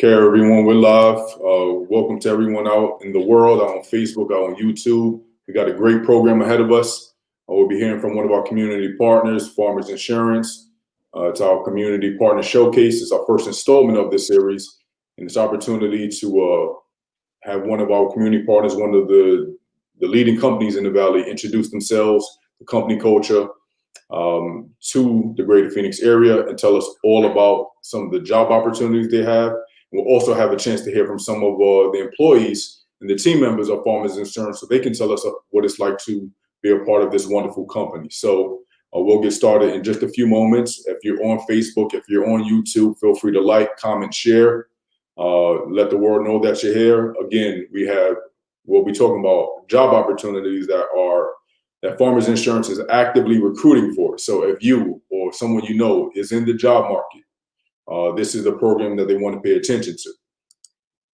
Okay, everyone, we're live. Welcome to everyone out in the world, out on Facebook, out on YouTube. We got a great program ahead of us. We'll be hearing from one of our community partners, Farmers Insurance. It's our community partner showcase. It's our first installment of this series, and it's opportunity to have one of our community partners, one of the leading companies in the Valley, introduce themselves, the company culture, to the greater Phoenix area and tell us all about some of the job opportunities they have. We'll also have a chance to hear from some of the employees and the team members of Farmers Insurance so they can tell us what it's like to be a part of this wonderful company. So we'll get started in just a few moments. If you're on Facebook, if you're on YouTube, feel free to like, comment, share. Let the world know that you're here. Again, we'll be talking about job opportunities that Farmers Insurance is actively recruiting for. So if you or someone you know is in the job market, this is a program that they want to pay attention to.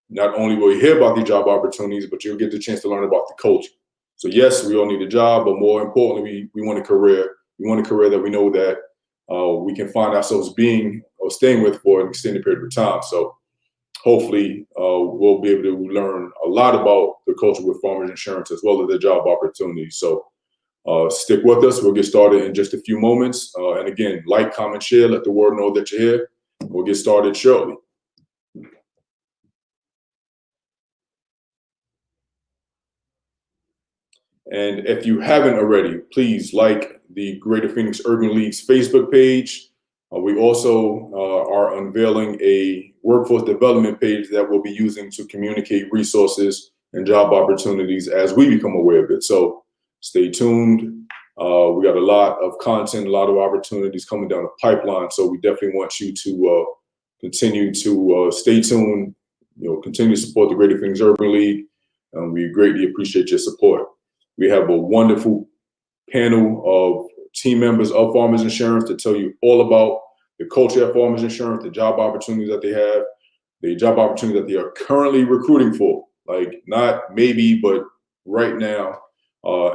Not only will you hear about the job opportunities, but you'll get the chance to learn about the culture. So yes, we all need a job, but more importantly, we want a career. We want a career that we know that we can find ourselves being or staying with for an extended period of time. So hopefully we'll be able to learn a lot about the culture with Farmers Insurance as well as the job opportunities. So stick with us. We'll get started in just a few moments. And again, like, comment, share, let the world know that you're here. We'll get started shortly. And if you haven't already, please like the Greater Phoenix Urban League's Facebook page. We also are unveiling a workforce development page that we'll be using to communicate resources and job opportunities as we become aware of it. So stay tuned. We got a lot of content, a lot of opportunities coming down the pipeline. So we definitely want you to continue to stay tuned, continue to support the Greater Phoenix Urban League. We greatly appreciate your support. We have a wonderful panel of team members of Farmers Insurance to tell you all about the culture at Farmers Insurance, the job opportunities that they have, the job opportunities that they are currently recruiting for, like not maybe, but right now.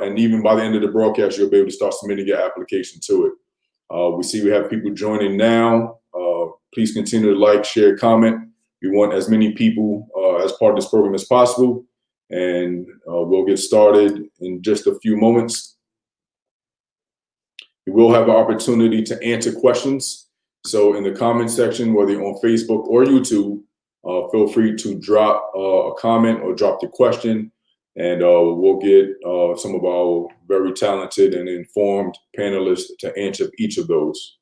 And even by the end of the broadcast, you'll be able to start submitting your application to it. We see we have people joining now. Please continue to like, share, comment. We want as many people as part of this program as possible. And we'll get started in just a few moments. You will have an opportunity to answer questions. So in the comment section, whether you're on Facebook or YouTube, feel free to drop a comment or drop the question. And we'll get some of our very talented and informed panelists to answer each of those.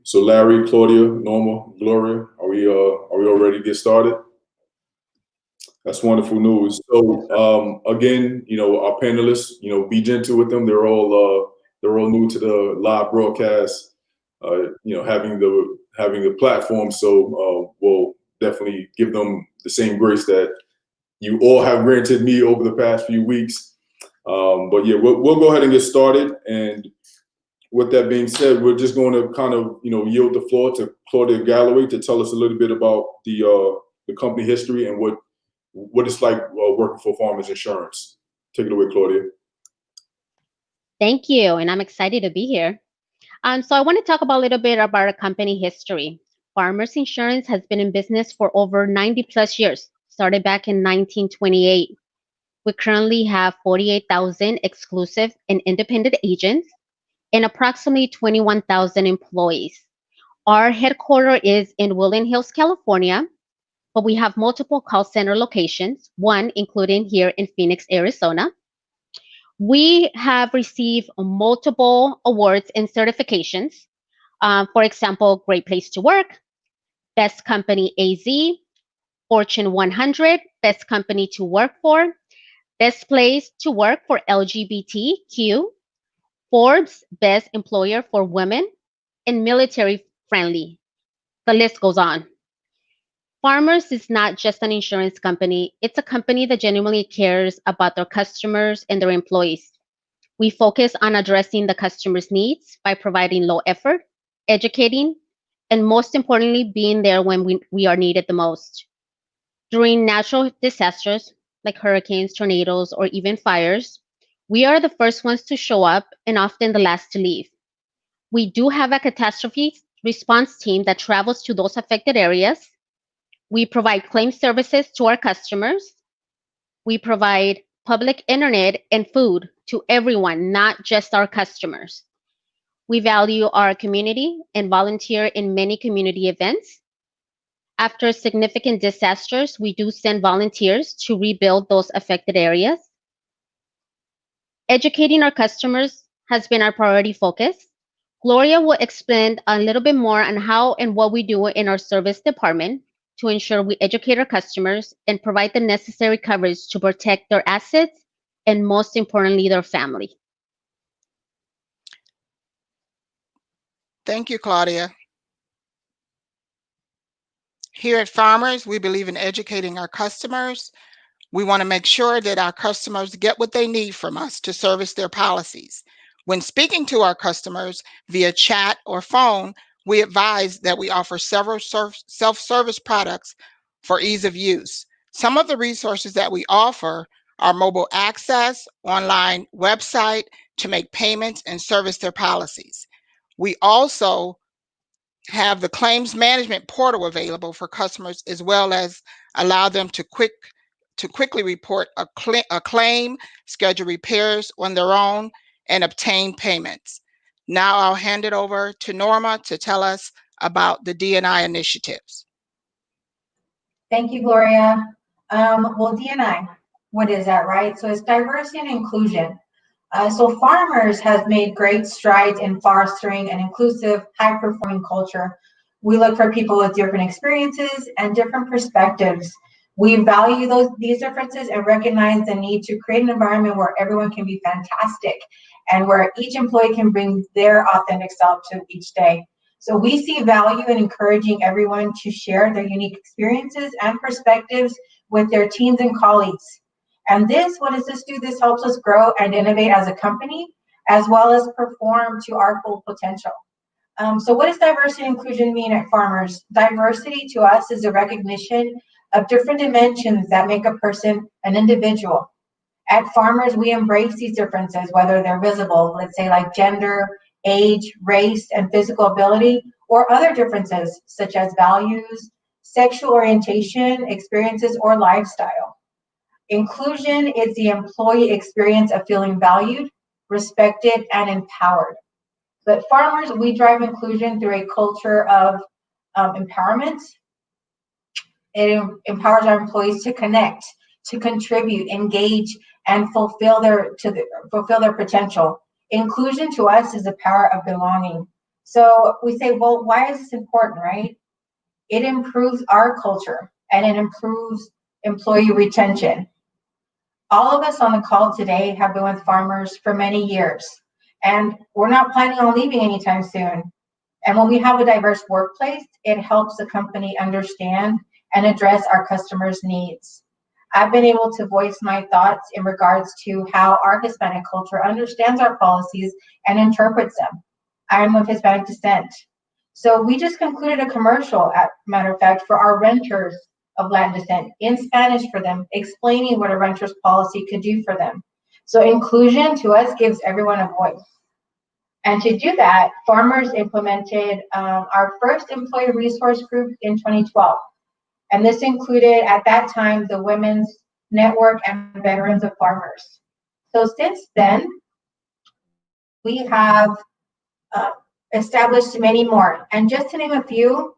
So Larry, Claudia, Norma, Gloria, are we all ready to get started? That's wonderful news. So again, our panelists, be gentle with them. They're all new to the live broadcast. Having the platform, so we'll definitely give them the same grace that you all have granted me over the past few weeks. But yeah, we'll go ahead and get started. And with that being said, we're just going to kind of yield the floor to Claudia Galloway to tell us a little bit about the company history and what it's like working for Farmers Insurance. Take it away, Claudia. Thank you, and I'm excited to be here. So I want to talk about a little bit about our company history. Farmers Insurance has been in business for over 90 plus years, started back in 1928. We currently have 48,000 exclusive and independent agents and approximately 21,000 employees. Our headquarters is in Woodland Hills, California, but we have multiple call center locations, one including here in Phoenix, Arizona. We have received multiple awards and certifications. For example, Great Place to Work, Best Company AZ, Fortune 100, Best Company to Work for, Best Place to Work for LGBTQ, Forbes Best Employer for Women, and Military Friendly. The list goes on. Farmers is not just an insurance company. It's a company that genuinely cares about their customers and their employees. We focus on addressing the customer's needs by providing low effort, educating, and most importantly, being there when we are needed the most. During natural disasters like hurricanes, tornadoes, or even fires, We are the first ones to show up and often the last to leave. We do have a catastrophe response team that travels to those affected areas. We provide claim services to our customers. We provide public internet and food to everyone, not just our customers. We value our community and volunteer in many community events. After significant disasters, we do send volunteers to rebuild those affected areas. Educating our customers has been our priority focus. Gloria will explain a little bit more on how and what we do in our service department to ensure we educate our customers and provide the necessary coverage to protect their assets and, most importantly, their family. Thank you, Claudia. Here at Farmers, we believe in educating our customers. We want to make sure that our customers get what they need from us to service their policies. When speaking to our customers via chat or phone, we advise that we offer several self-service products for ease of use. Some of the resources that we offer are mobile access, online website to make payments and service their policies. We also have the claims management portal available for customers, as well as allow them to quickly report a claim, schedule repairs on their own, and obtain payments. Now I'll hand it over to Norma to tell us about the D&I initiatives. Thank you, Gloria. Well, D&I, what is that, right? So it's diversity and inclusion. So Farmers has made great strides in fostering an inclusive, high-performing culture. We look for people with different experiences and different perspectives. We value these differences and recognize the need to create an environment where everyone can be fantastic and where each employee can bring their authentic self to each day. So we see value in encouraging everyone to share their unique experiences and perspectives with their teams and colleagues. And what does this do? This helps us grow and innovate as a company, as well as perform to our full potential. So what does diversity and inclusion mean at Farmers? Diversity to us is a recognition of different dimensions that make a person an individual. At Farmers, we embrace these differences, whether they're visible, let's say like gender, age, race, and physical ability, or other differences such as values, sexual orientation, experiences, or lifestyle. Inclusion is the employee experience of feeling valued, respected, and empowered. But at Farmers, we drive inclusion through a culture of empowerment. It empowers our employees to connect, to contribute, engage, and fulfill their potential. Inclusion to us is the power of belonging. So we say, well, why is this important, right? It improves our culture and it improves employee retention. All of us on the call today have been with Farmers for many years, and we're not planning on leaving anytime soon. And when we have a diverse workplace, it helps the company understand and address our customers' needs. I've been able to voice my thoughts in regards to how our Hispanic culture understands our policies and interprets them. I am of Hispanic descent. So we just concluded a commercial, as a matter of fact, for our renters of Latin descent in Spanish for them, explaining what a renter's policy could do for them. So inclusion to us gives everyone a voice. And to do that, Farmers implemented our first employee resource group in 2012. And this included, at that time, the Women's Network and Veterans of Farmers. So since then, we have established many more. And just to name a few,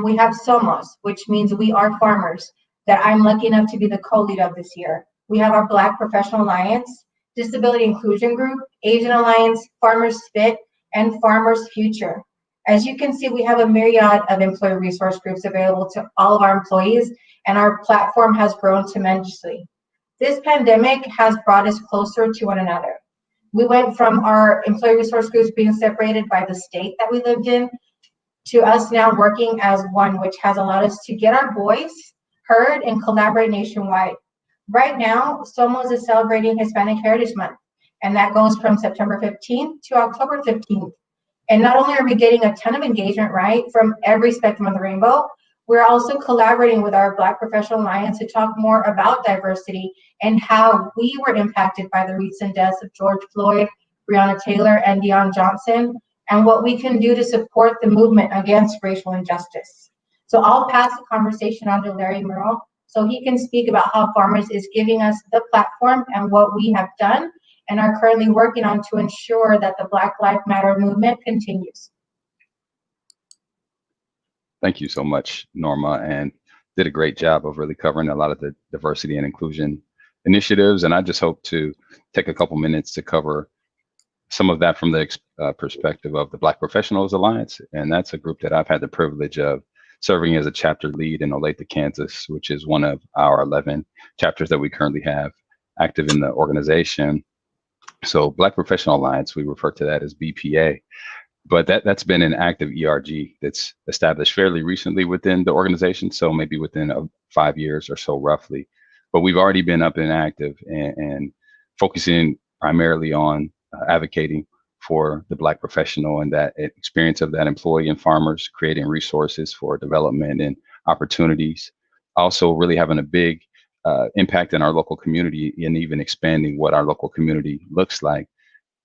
we have SOMOS, which means We Are Farmers, that I'm lucky enough to be the co-lead of this year. We have our Black Professional Alliance, Disability Inclusion Group, Asian Alliance, Farmers Fit, and Farmers Future. As you can see, we have a myriad of employee resource groups available to all of our employees, and our platform has grown tremendously. This pandemic has brought us closer to one another. We went from our employee resource groups being separated by the state that we lived in to us now working as one, which has allowed us to get our voice heard and collaborate nationwide. Right now, Somos is celebrating Hispanic Heritage Month, and that goes from September 15th to October 15th. And not only are we getting a ton of engagement, right, from every spectrum of the rainbow, We're also collaborating with our Black Professional Alliance to talk more about diversity and how we were impacted by the recent deaths of George Floyd, Breonna Taylor, and Deion Johnson, and what we can do to support the movement against racial injustice. So I'll pass the conversation on to Larry Murrell so he can speak about how Farmers is giving us the platform and what we have done and are currently working on to ensure that the Black Lives Matter movement continues. Thank you so much, Norma, and did a great job of really covering a lot of the diversity and inclusion initiatives. And I just hope to take a couple minutes to cover some of that from the perspective of the Black Professionals Alliance. And that's a group that I've had the privilege of serving as a chapter lead in Olathe, Kansas, which is one of our 11 chapters that we currently have active in the organization. So Black Professional Alliance, we refer to that as BPA. But that's been an active ERG that's established fairly recently within the organization, so maybe within 5 years or so roughly. But we've already been up and active and focusing primarily on advocating for the Black professional and that experience of that employee and farmers, creating resources for development and opportunities. Also really having a big impact in our local community and even expanding what our local community looks like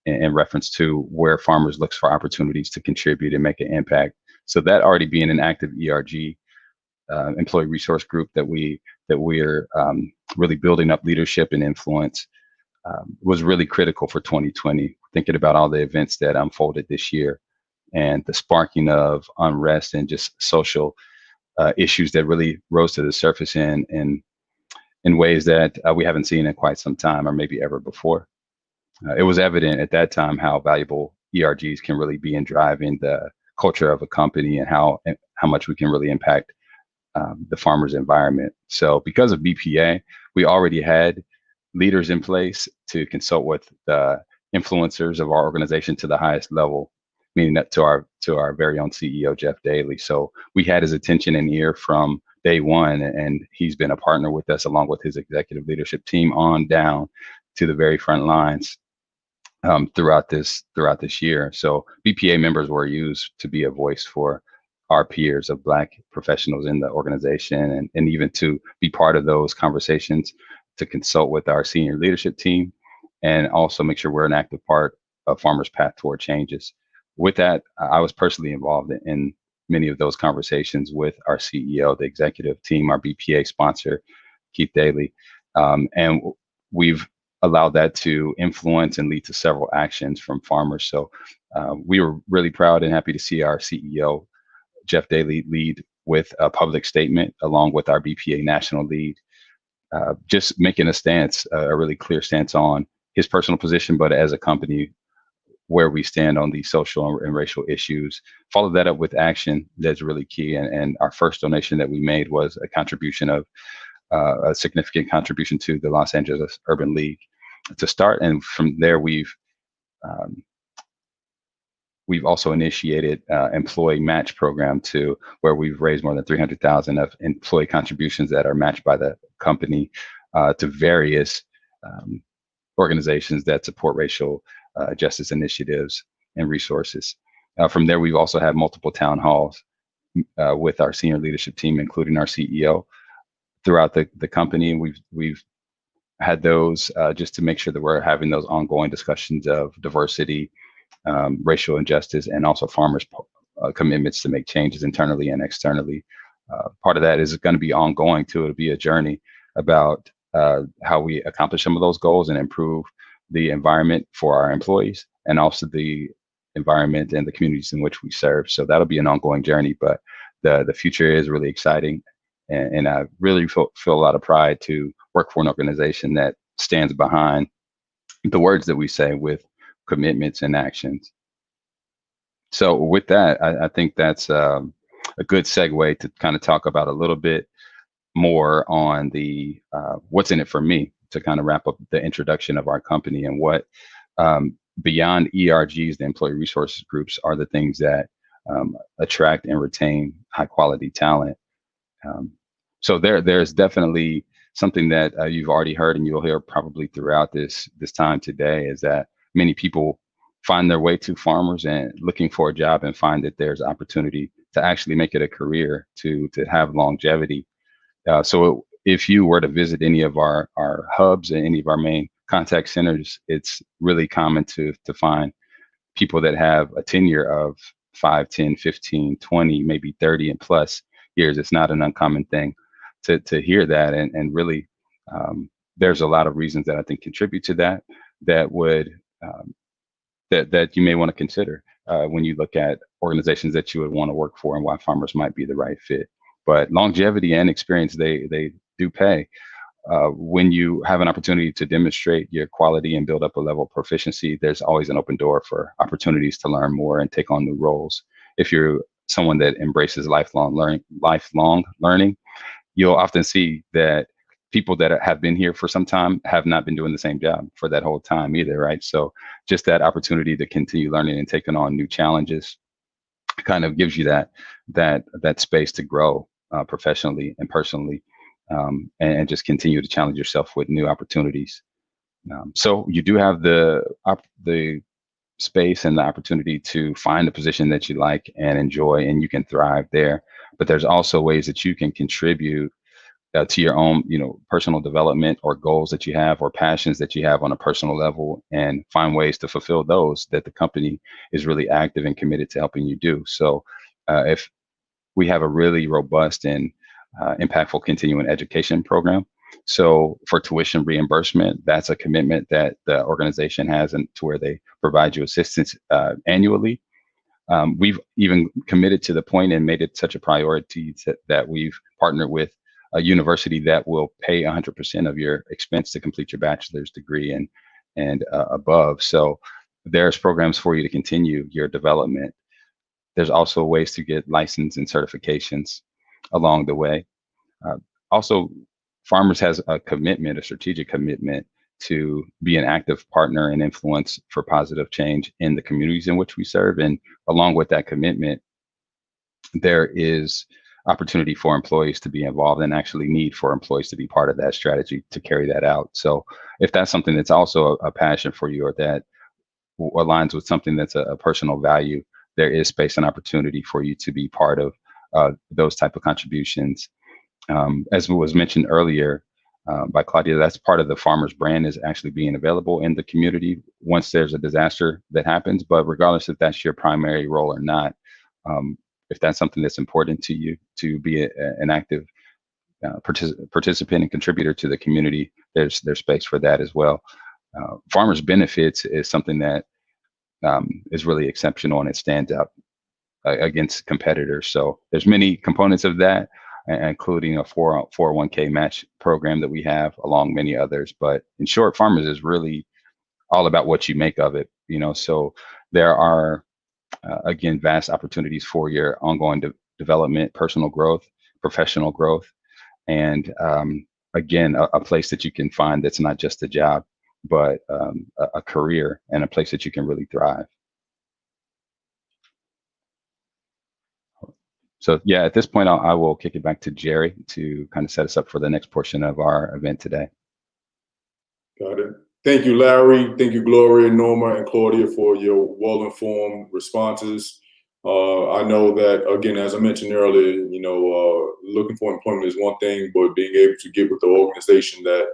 in reference to where farmers look for opportunities to contribute and make an impact. So that already being an active ERG, employee resource group that we're really building up leadership and influence was really critical for 2020, thinking about all the events that unfolded this year and the sparking of unrest and just social issues that really rose to the surface in ways that we haven't seen in quite some time or maybe ever before. It was evident at that time how valuable ERGs can really be in driving the culture of a company and how much we can really impact the farmers' environment. So because of BPA, we already had leaders in place to consult with the influencers of our organization to the highest level, meaning that to our very own CEO, Jeff Daly. So we had his attention and ear from day one, and he's been a partner with us along with his executive leadership team on down to the very front lines throughout this year. So BPA members were used to be a voice for our peers of Black professionals in the organization and even to be part of those conversations, to consult with our senior leadership team and also make sure we're an active part of Farmers' Path Toward Changes. With that, I was personally involved in many of those conversations with our CEO, the executive team, our BPA sponsor, Keith Daly, and we've allowed that to influence and lead to several actions from farmers. So we were really proud and happy to see our CEO, Jeff Daly, lead with a public statement along with our BPA national lead, just making a stance, a really clear stance on his personal position, but as a company, where we stand on these social and racial issues. Follow that up with action. That's really key. And our first donation that we made was a contribution of a significant contribution to the Los Angeles Urban League to start. And from there, we've also initiated employee match program to where we've raised more than $300,000 of employee contributions that are matched by the company to various organizations that support racial justice initiatives and resources. From there, we've also had multiple town halls with our senior leadership team, including our CEO, throughout the company. And we've had those just to make sure that we're having those ongoing discussions of diversity, racial injustice, and also farmers' commitments to make changes internally and externally. Part of that is going to be ongoing too. It'll be a journey about how we accomplish some of those goals and improve the environment for our employees and also the environment and the communities in which we serve. So that'll be an ongoing journey, but the future is really exciting. And I really feel a lot of pride to work for an organization that stands behind the words that we say with commitments and actions. So with that, I think that's a good segue to kind of talk about a little bit more on the what's in it for me, to kind of wrap up the introduction of our company and what beyond ERGs, the employee resources groups, are the things that attract and retain high quality talent. So there's definitely something that you've already heard and you'll hear probably throughout this time today, is that many people find their way to farmers and looking for a job and find that there's opportunity actually make it a career, to have longevity. So if you were to visit any of our hubs and any of our main contact centers, it's really common to find people that have a tenure of 5, 10, 15, 20, maybe 30 and plus years. It's not an uncommon thing to hear that. And really, there's a lot of reasons that I think contribute to that, that would, that you may want to consider when you look at organizations that you would want to work for and why Farmers might be the right fit. But longevity and experience, they do pay. When you have an opportunity to demonstrate your quality and build up a level of proficiency, there's always an open door for opportunities to learn more and take on new roles. If you're someone that embraces lifelong learning, you'll often see that people that have been here for some time have not been doing the same job for that whole time either, right? So just that opportunity to continue learning and taking on new challenges kind of gives you that space to grow professionally and personally, and just continue to challenge yourself with new opportunities. So you do have the space and the opportunity to find a position that you like and enjoy, and you can thrive there. But there's also ways that you can contribute to your own, personal development or goals that you have or passions that you have on a personal level, and find ways to fulfill those that the company is really active and committed to helping you do. So if we have a really robust and impactful continuing education program. So for tuition reimbursement, that's a commitment that the organization has, and to where they provide you assistance annually. We've even committed to the point and made it such a priority that we've partnered with a university that will pay 100% of your expense to complete your bachelor's degree and above. So there's programs for you to continue your development. There's also ways to get licensed and certifications along the way. Also, Farmers has a strategic commitment to be an active partner and influence for positive change in the communities in which we serve. And along with that commitment, there is opportunity for employees to be involved, and actually need for employees to be part of that strategy to carry that out. So if that's something that's also a passion for you, or that aligns with something that's a personal value, there is space and opportunity for you to be part of those type of contributions. As was mentioned earlier by Claudia, that's part of the Farmers brand, is actually being available in the community once there's a disaster that happens. But regardless if that's your primary role or not, if that's something that's important to you, to be an active participant and contributor to the community, there's space for that as well. Farmers benefits is something that is really exceptional, and it stands out against competitors. So there's many components of that, including a 401k match program that we have, along many others. But in short, Farmers is really all about what you make of it. So there are again, vast opportunities for your ongoing development, personal growth, professional growth, and again, a place that you can find that's not just a job, but a career, and a place that you can really thrive. So yeah, at this point, I will kick it back to Jerry to kind of set us up for the next portion of our event today. Got it. Thank you, Larry. Thank you, Gloria, Norma, and Claudia, for your well-informed responses. I know that, again, as I mentioned earlier, looking for employment is one thing, but being able to get with the organization that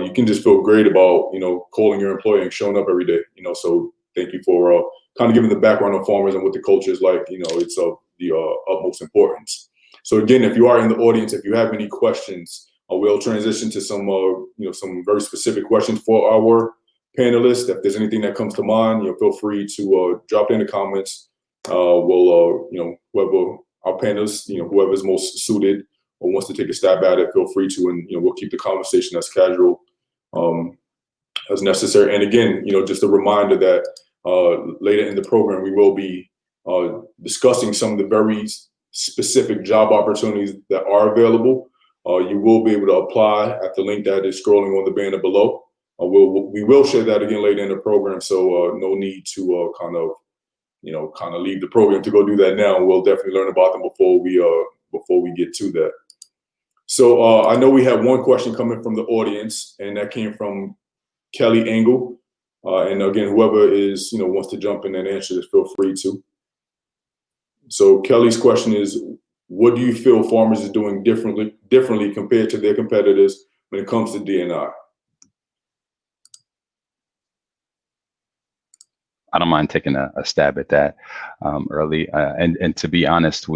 you can just feel great about, calling your employer and showing up every day. So thank you for kind of giving the background of Farmers and what the culture is like. It's of the utmost importance. So again, if you are in the audience, if you have any questions, we'll transition to some very specific questions for our panelists. If there's anything that comes to mind, feel free to drop it in the comments. We'll, whoever our panelists, whoever's most suited or wants to take a stab at it, feel free to, and we'll keep the conversation as casual as necessary. And again, just a reminder that later in the program we will be discussing some of the very specific job opportunities that are available. You will be able to apply at the link that is scrolling on the banner below. We will share that again later in the program, so no need to kind of leave the program to go do that now. We'll definitely learn about them before we get to that. So I know we have one question coming from the audience, and that came from Kelly Engel. And again, whoever is wants to jump in and answer this, feel free to. So Kelly's question is, what do you feel farmers are doing differently compared to their competitors when it comes to D&I? I don't mind taking a stab at that early. And to be honest,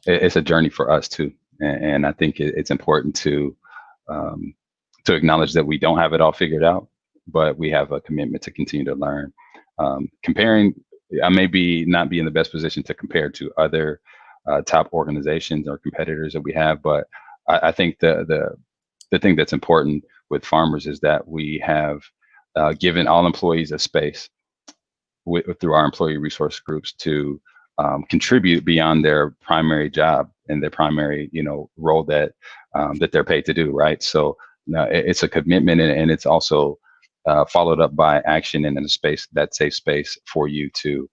it's a journey for us too. And I think it's important to acknowledge that we don't have it all figured out, but we have a commitment to continue to learn. Comparing, I may not be in the best position to compare to other top organizations or competitors that we have, but I think the thing that's important with farmers is that we have given all employees a space through our employee resource groups to contribute beyond their primary job and their primary, role that they're paid to do, right? So it's a commitment, and it's also followed up by action and in a space, that safe space for you to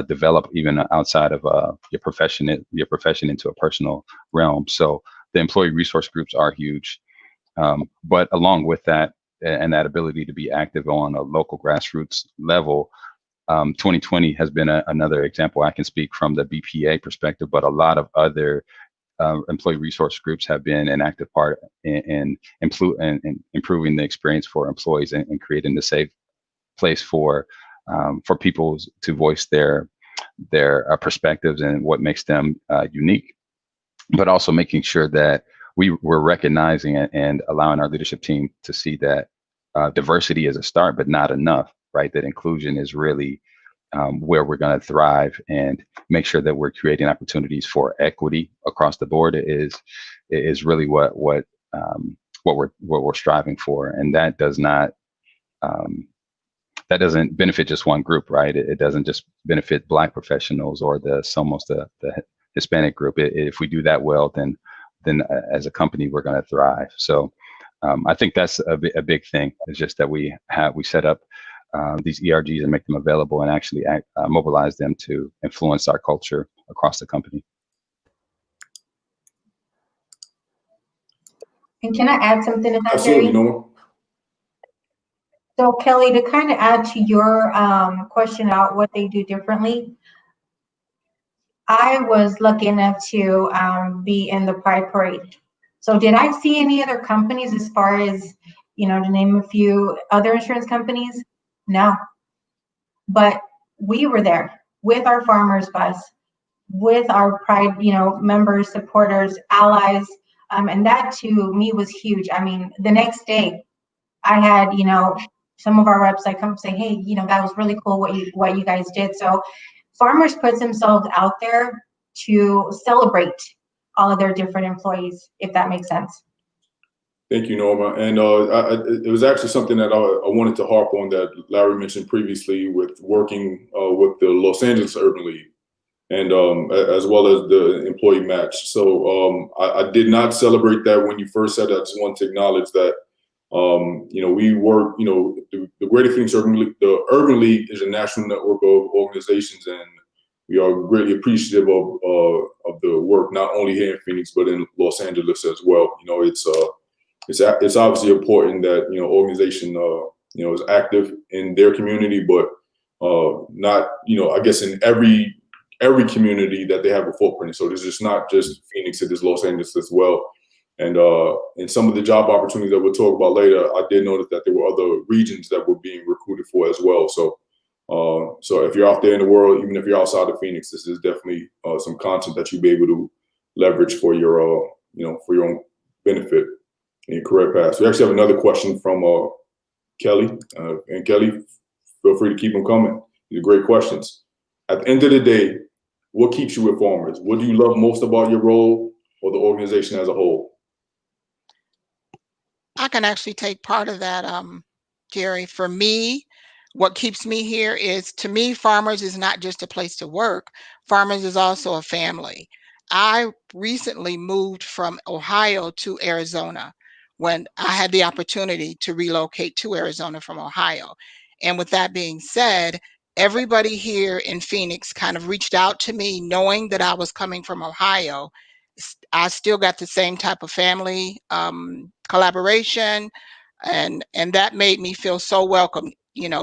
develop even outside of your profession into a personal realm. So the employee resource groups are huge, but along with that and that ability to be active on a local grassroots level, 2020 has been another example. I can speak from the BPA perspective, but a lot of other employee resource groups have been an active part in improving the experience for employees and creating a safe place for people to voice their perspectives and what makes them unique, but also making sure that we're recognizing and allowing our leadership team to see that diversity is a start, but not enough, right? That inclusion is really where we're going to thrive, and make sure that we're creating opportunities for equity across the board is really what we're striving for. And that doesn't benefit just one group, right? It doesn't just benefit Black professionals or the Hispanic group. If we do that well, then as a company, we're going to thrive. So I think that's a big thing. It's just that we set up these ERGs and make them available and actually mobilize them to influence our culture across the company. And can I add something to that, Absolutely, Jerry? Norma. So Kelly, to kind of add to your question about what they do differently, I was lucky enough to be in the Pride Parade. So did I see any other companies as far as, to name a few other insurance companies? No. But we were there with our farmers bus, with our Pride, members, supporters, allies, and that to me was huge. I mean, the next day I had, some of our reps like come say, hey, that was really cool what you guys did. So farmers puts themselves out there to celebrate all of their different employees, if that makes sense. Thank you, Norma. And it was actually something that I wanted to harp on that Larry mentioned previously with working with the Los Angeles Urban League, and as well as the employee match. So I did not celebrate that when you first said that. I just wanted to acknowledge that, we work, the Greater Phoenix Urban League, the Urban League is a national network of organizations, and we are greatly appreciative of the work, not only here in Phoenix, but in Los Angeles as well. It's obviously important that, organization, is active in their community, but not, I guess in every community that they have a footprint. So this is not just Phoenix, it is Los Angeles as well. And in some of the job opportunities that we'll talk about later, I did notice that there were other regions that were being recruited for as well. So if you're out there in the world, even if you're outside of Phoenix, this is definitely some content that you'll be able to leverage for your own benefit in your career path. So we actually have another question from Kelly. And Kelly, feel free to keep them coming. These are great questions. At the end of the day, what keeps you with farmers? What do you love most about your role or the organization as a whole? I can actually take part of that, Jerry. For me, what keeps me here is, to me, farmers is not just a place to work. Farmers is also a family. I recently moved from Ohio to Arizona when I had the opportunity to relocate to Arizona from Ohio. And with that being said, everybody here in Phoenix kind of reached out to me knowing that I was coming from Ohio. I still got the same type of family collaboration, and that made me feel so welcome,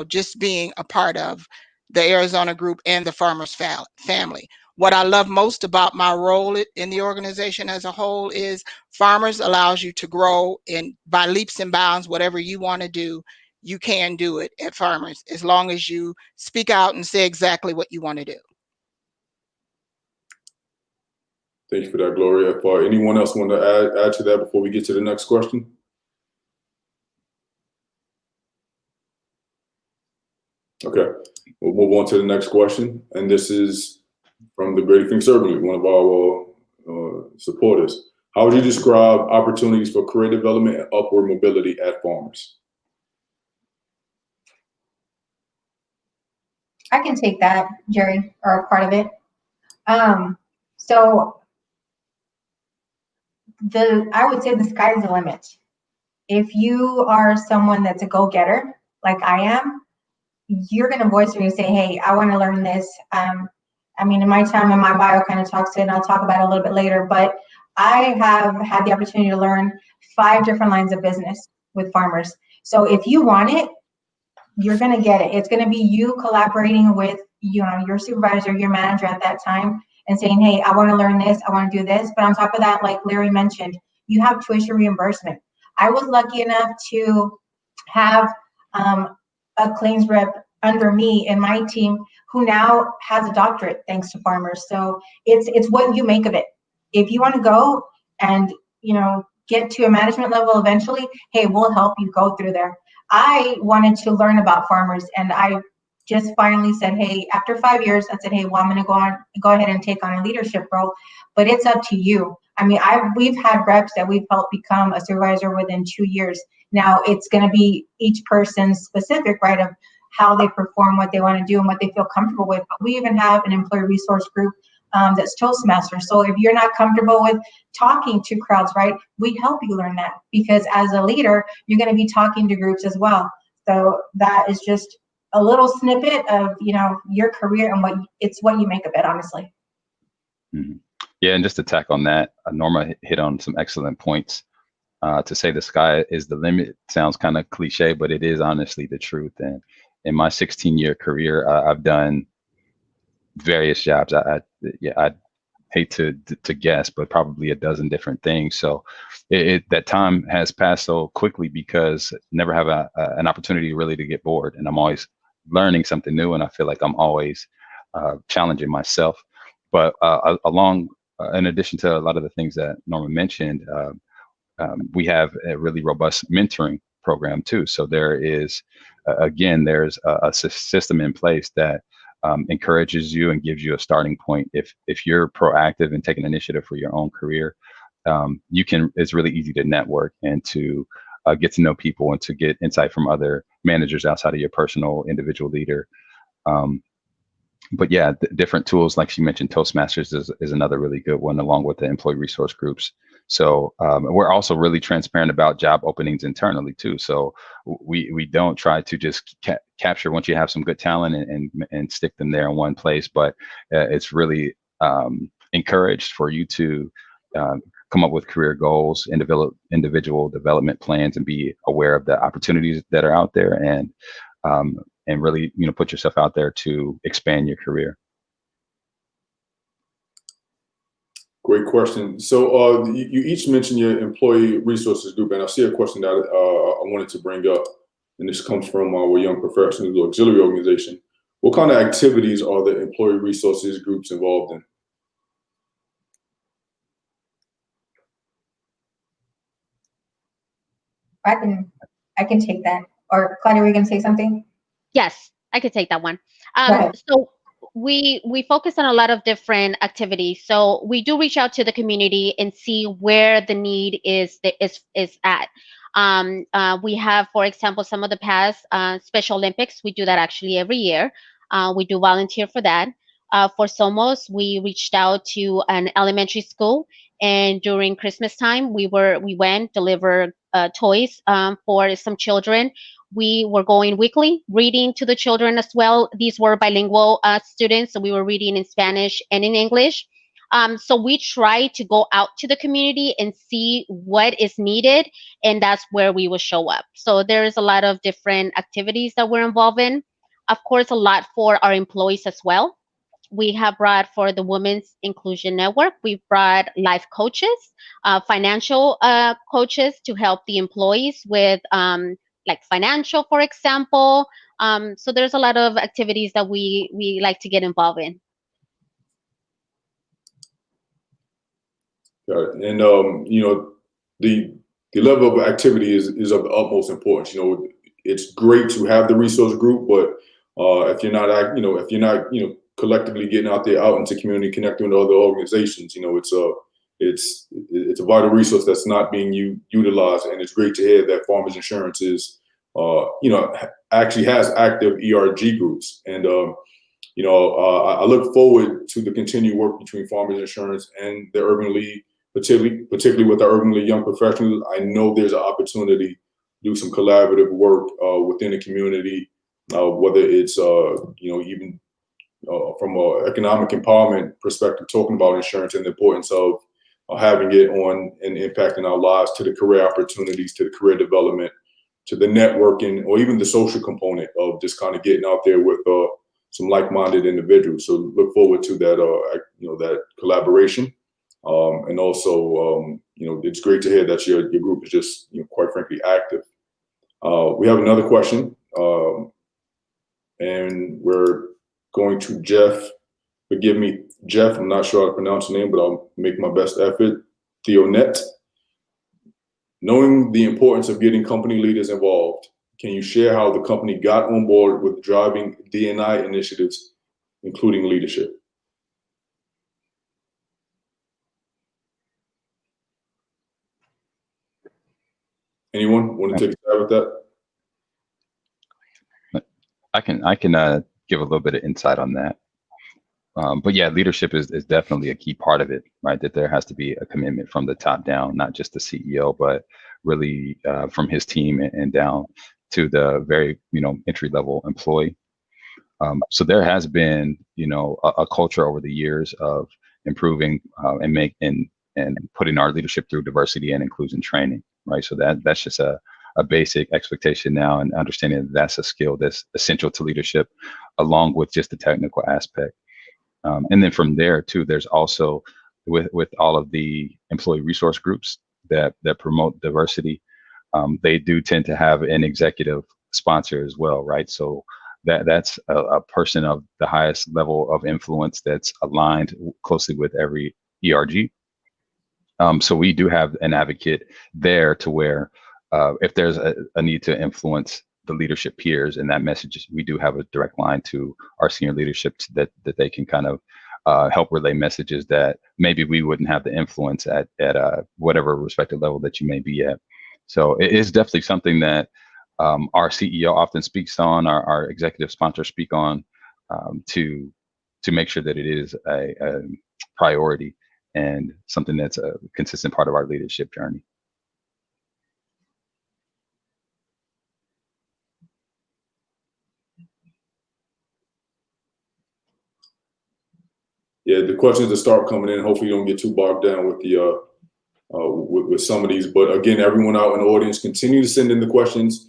just being a part of the Arizona group, and the farmers family. What I love most about my role in the organization as a whole is Farmers allows you to grow in by leaps and bounds. Whatever you want to do, you can do it at Farmers as long as you speak out and say exactly what you want to do. Thank you for that, Gloria. If anyone else want to add to that before we get to the next question? Okay, we'll move on to the next question. And this is from the Great Conservative, one of our supporters. How would you describe opportunities for career development and upward mobility at Farmers? I can take that, Jerry, or a part of it. So I would say the sky's the limit. If you are someone that's a go-getter, like I am, you're going to voice when you say, hey, I want to learn this. I mean, in my time in my bio kind of talks to it, and I'll talk about it a little bit later, but I have had the opportunity to learn 5 different lines of business with Farmers. So if you want it, you're going to get it. It's going to be you collaborating with, your supervisor, your manager at that time, and saying, hey, I want to learn this, I want to do this. But on top of that, like Larry mentioned, you have tuition reimbursement. I was lucky enough to have a claims rep under me in my team who now has a doctorate thanks to Farmers. So it's what you make of it. If you want to go and get to a management level eventually, hey, we'll help you go through there. I wanted to learn about Farmers, and I just finally said, hey, after 5 years, I said, hey, well, I'm going to go ahead and take on a leadership role, but it's up to you. I mean, we've had reps that we've helped become a supervisor within 2 years. Now it's going to be each person's specific, right, of how they perform, what they want to do, and what they feel comfortable with. But we even have an employee resource group that's Toastmasters. So if you're not comfortable with talking to crowds, right, we help you learn that, because as a leader, you're going to be talking to groups as well. So that is just a little snippet of your career and what you make of it, honestly. Mm-hmm. Yeah, and just to tack on that, Norma hit on some excellent points. To say the sky is the limit sounds kind of cliche, but it is honestly the truth. And in my 16-year career, I've done various jobs. I hate to guess, but probably a dozen different things. So that time has passed so quickly because I never have an opportunity really to get bored, and I'm always learning something new, and I feel like I'm always challenging myself. But in addition to a lot of the things that Norma mentioned, we have a really robust mentoring program too. So there is, there's a system in place that encourages you and gives you a starting point. If you're proactive and taking initiative for your own career, it's really easy to network and to get to know people and to get insight from other managers outside of your personal individual leader. But yeah, different tools, like she mentioned, Toastmasters is another really good one, along with the employee resource groups. So we're also really transparent about job openings internally too. So we don't try to just capture once you have some good talent and stick them there in one place, but it's really encouraged for you to come up with career goals and develop individual development plans and be aware of the opportunities that are out there, and really, put yourself out there to expand your career. Great question. So you each mentioned your employee resources group, and I see a question that I wanted to bring up, and this comes from our Young Professionals Auxiliary Organization. What kind of activities are the employee resources groups involved in? I can take that. Or Claudia, were you going to say something? Yes, I could take that one. So we focus on a lot of different activities. So we do reach out to the community and see where the need is at. We have, for example, some of the past Special Olympics. We do that actually every year. We do volunteer for that. For Somos, we reached out to an elementary school, and during Christmas time, we went deliver toys for some children. We were going weekly, reading to the children as well. These were bilingual students, so we were reading in Spanish and in English. So we try to go out to the community and see what is needed, and that's where we will show up. So there is a lot of different activities that we're involved in. of course, a lot for our employees as well. We have brought for the Women's Inclusion Network, we've brought life coaches, financial coaches to help the employees with like financial, for example. So there's a lot of activities that we like to get involved in. And the level of activity is of the utmost importance. It's great to have the resource group, but if you're not collectively getting out there, out into community, connecting with other organizations, it's a vital resource that's not being utilized. And it's great to hear that Farmers Insurance is actually has active ERG groups. And I look forward to the continued work between Farmers Insurance and the Urban League, particularly with the Urban League young professionals. I know there's an opportunity to do some collaborative work within the community, whether it's even from an economic empowerment perspective, talking about insurance and the importance of having it on and impacting our lives, to the career opportunities, to the career development, to the networking, or even the social component of just kind of getting out there with some like-minded individuals. So look forward to that, that collaboration. And also, it's great to hear that your group is just, quite frankly, active. We have another question, and we're going to Jeff. Forgive me, Jeff, I'm not sure how to pronounce your name, but I'll make my best effort. Theonet. Knowing the importance of getting company leaders involved, can you share how the company got on board with driving D&I initiatives, including leadership? Anyone want to take a stab at that? I can give a little bit of insight on that. But yeah, leadership is definitely a key part of it, right? That there has to be a commitment from the top down, not just the CEO, but really from his team and down to the very, entry level employee. So there has been, a culture over the years of improving and putting our leadership through diversity and inclusion training, right? So that's just a basic expectation now, and understanding that that's a skill that's essential to leadership, along with just the technical aspect. And then from there too, there's also with all of the employee resource groups that promote diversity, they do tend to have an executive sponsor as well, right? So that's a person of the highest level of influence that's aligned closely with every ERG. So we do have an advocate there to where if there's a need to influence the leadership peers and that message, we do have a direct line to our senior leadership that they can kind of help relay messages that maybe we wouldn't have the influence at whatever respective level that you may be at. So it is definitely something that our CEO often speaks on, our executive sponsors speak on, to make sure that it is a priority and something that's a consistent part of our leadership journey. Yeah, the questions that start coming in, hopefully you don't get too bogged down with the with some of these. But again, everyone out in the audience, continue to send in the questions.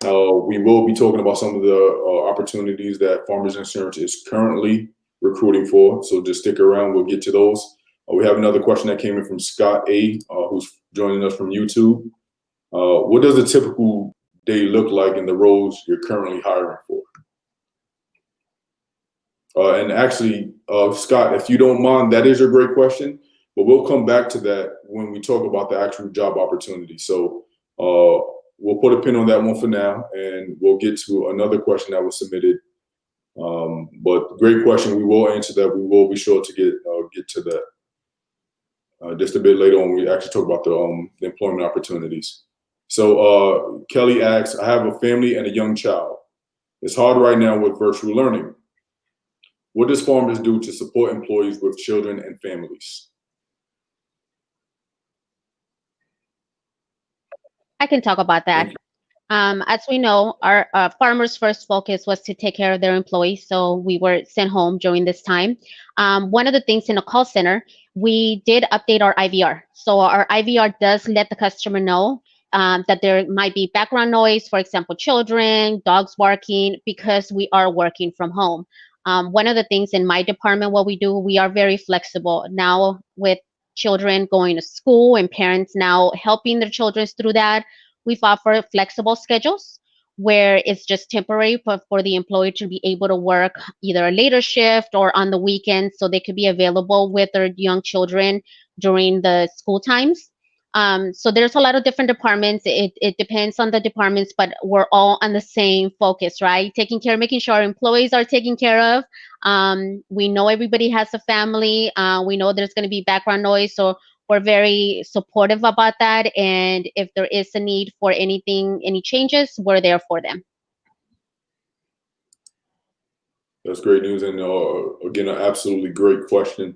We will be talking about some of the opportunities that Farmers Insurance is currently recruiting for. So just stick around, we'll get to those. We have another question that came in from Scott A, who's joining us from YouTube. What does a typical day look like in the roles you're currently hiring for? And actually, Scott, if you don't mind, that is a great question, but we'll come back to that when we talk about the actual job opportunity. So we'll put a pin on that one for now, and we'll get to another question that was submitted. But great question. We will answer that. We will be sure to get to that just a bit later on. We actually talk about the employment opportunities. So Kelly asks, I have a family and a young child. It's hard right now with virtual learning. What does Farmers do to support employees with children and families? I can talk about that. As we know, our Farmers' first focus was to take care of their employees, so we were sent home during this time. One of the things in the call center, we did update our IVR. So our IVR does let the customer know that there might be background noise, for example, children, dogs barking, because we are working from home. One of the things in my department, what we do, we are very flexible now with children going to school and parents now helping their children through that. We've offered flexible schedules where it's just temporary, but for the employee to be able to work either a later shift or on the weekends, so they could be available with their young children during the school times. So there's a lot of different departments. It depends on the departments, but we're all on the same focus, right? Taking care, making sure our employees are taken care of. We know everybody has a family. We know there's going to be background noise, so we're very supportive about that. And if there is a need for anything, any changes, we're there for them. That's great news, and again, an absolutely great question.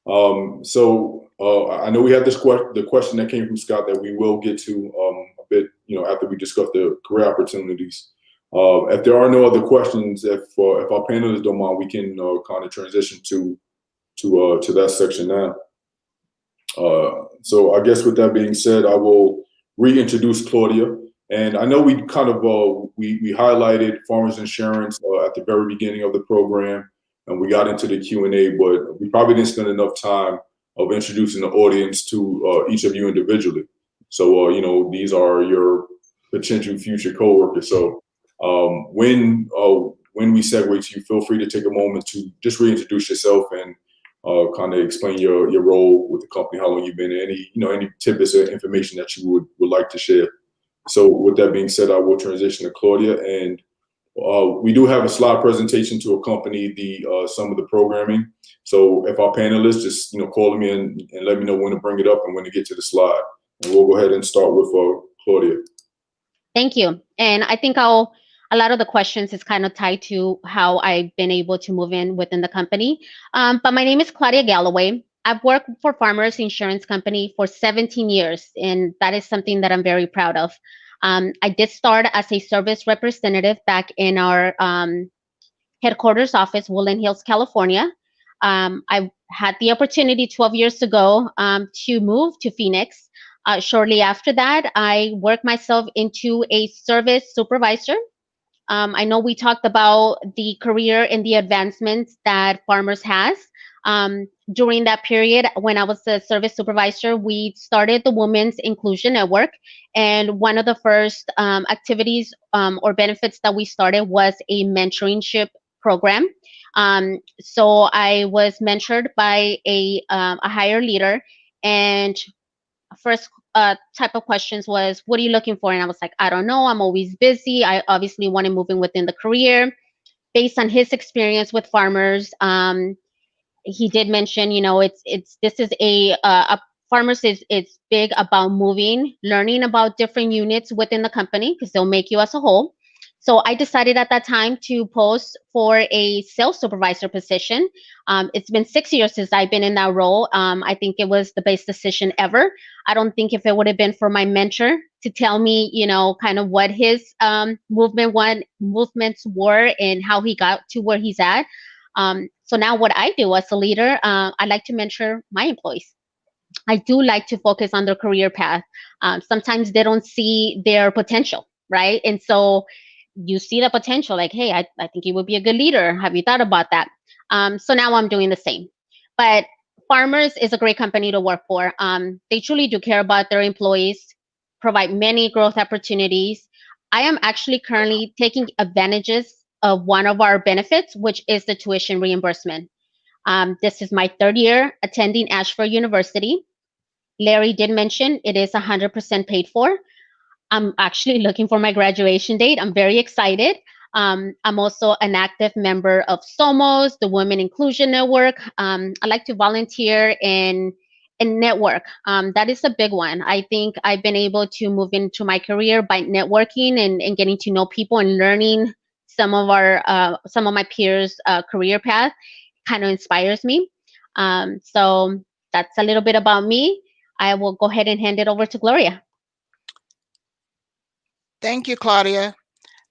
I know we have the question that came from Scott that we will get to a bit, after we discuss the career opportunities. If there are no other questions, if our panelists don't mind, we can kind of transition to that section now. So I guess with that being said, I will reintroduce Claudia. And I know we kind of we highlighted farmers insurance at the very beginning of the program, and we got into the Q&A, but we probably didn't spend enough time of introducing the audience to each of you individually. So these are your potential future coworkers. So when we segue to you, feel free to take a moment to just reintroduce yourself and kind of explain your role with the company, how long you've been in, any tidbits of information that you would like to share. So with that being said, I will transition to Claudia, and we do have a slide presentation to accompany some of the programming. So if our panelists just call me and let me know when to bring it up and when to get to the slide, and we'll go ahead and start with Claudia. Thank you. And I think a lot of the questions is kind of tied to how I've been able to move in within the company. But my name is Claudia Galloway. I've worked for Farmers Insurance Company for 17 years, and that is something that I'm very proud of. I did start as a service representative back in our headquarters office, Woodland Hills, California. I had the opportunity 12 years ago to move to Phoenix. Shortly after that, I worked myself into a service supervisor. I know we talked about the career and the advancements that Farmers has. During that period, when I was the service supervisor, we started the Women's Inclusion Network. And one of the first activities or benefits that we started was a mentorship program. So I was mentored by a higher leader, and first type of questions was, what are you looking for? And I was like, I don't know. I'm always busy. I obviously want to move in within the career. Based on his experience with Farmers, he did mention, this is Farmers it's big about moving, learning about different units within the company because they'll make you as a whole. So I decided at that time to post for a sales supervisor position. It's been 6 years since I've been in that role. I think it was the best decision ever. I don't think if it would have been for my mentor to tell me, kind of what his movements were and how he got to where he's at. So now what I do as a leader, I like to mentor my employees. I do like to focus on their career path. Sometimes they don't see their potential, right? And so you see the potential, like, hey, I think you would be a good leader. Have you thought about that? So now I'm doing the same. But Farmers is a great company to work for. They truly do care about their employees, provide many growth opportunities. I am actually currently taking advantages of one of our benefits, which is the tuition reimbursement. This is my 3rd year attending Ashford University. Larry did mention it is 100% paid for. I'm actually looking for my graduation date. I'm very excited. I'm also an active member of SOMOS, the Women Inclusion Network. I like to volunteer and network. That is a big one. I think I've been able to move into my career by networking and getting to know people and learning some of my peers' career path. Kind of inspires me. So that's a little bit about me. I will go ahead and hand it over to Gloria. Thank you, Claudia.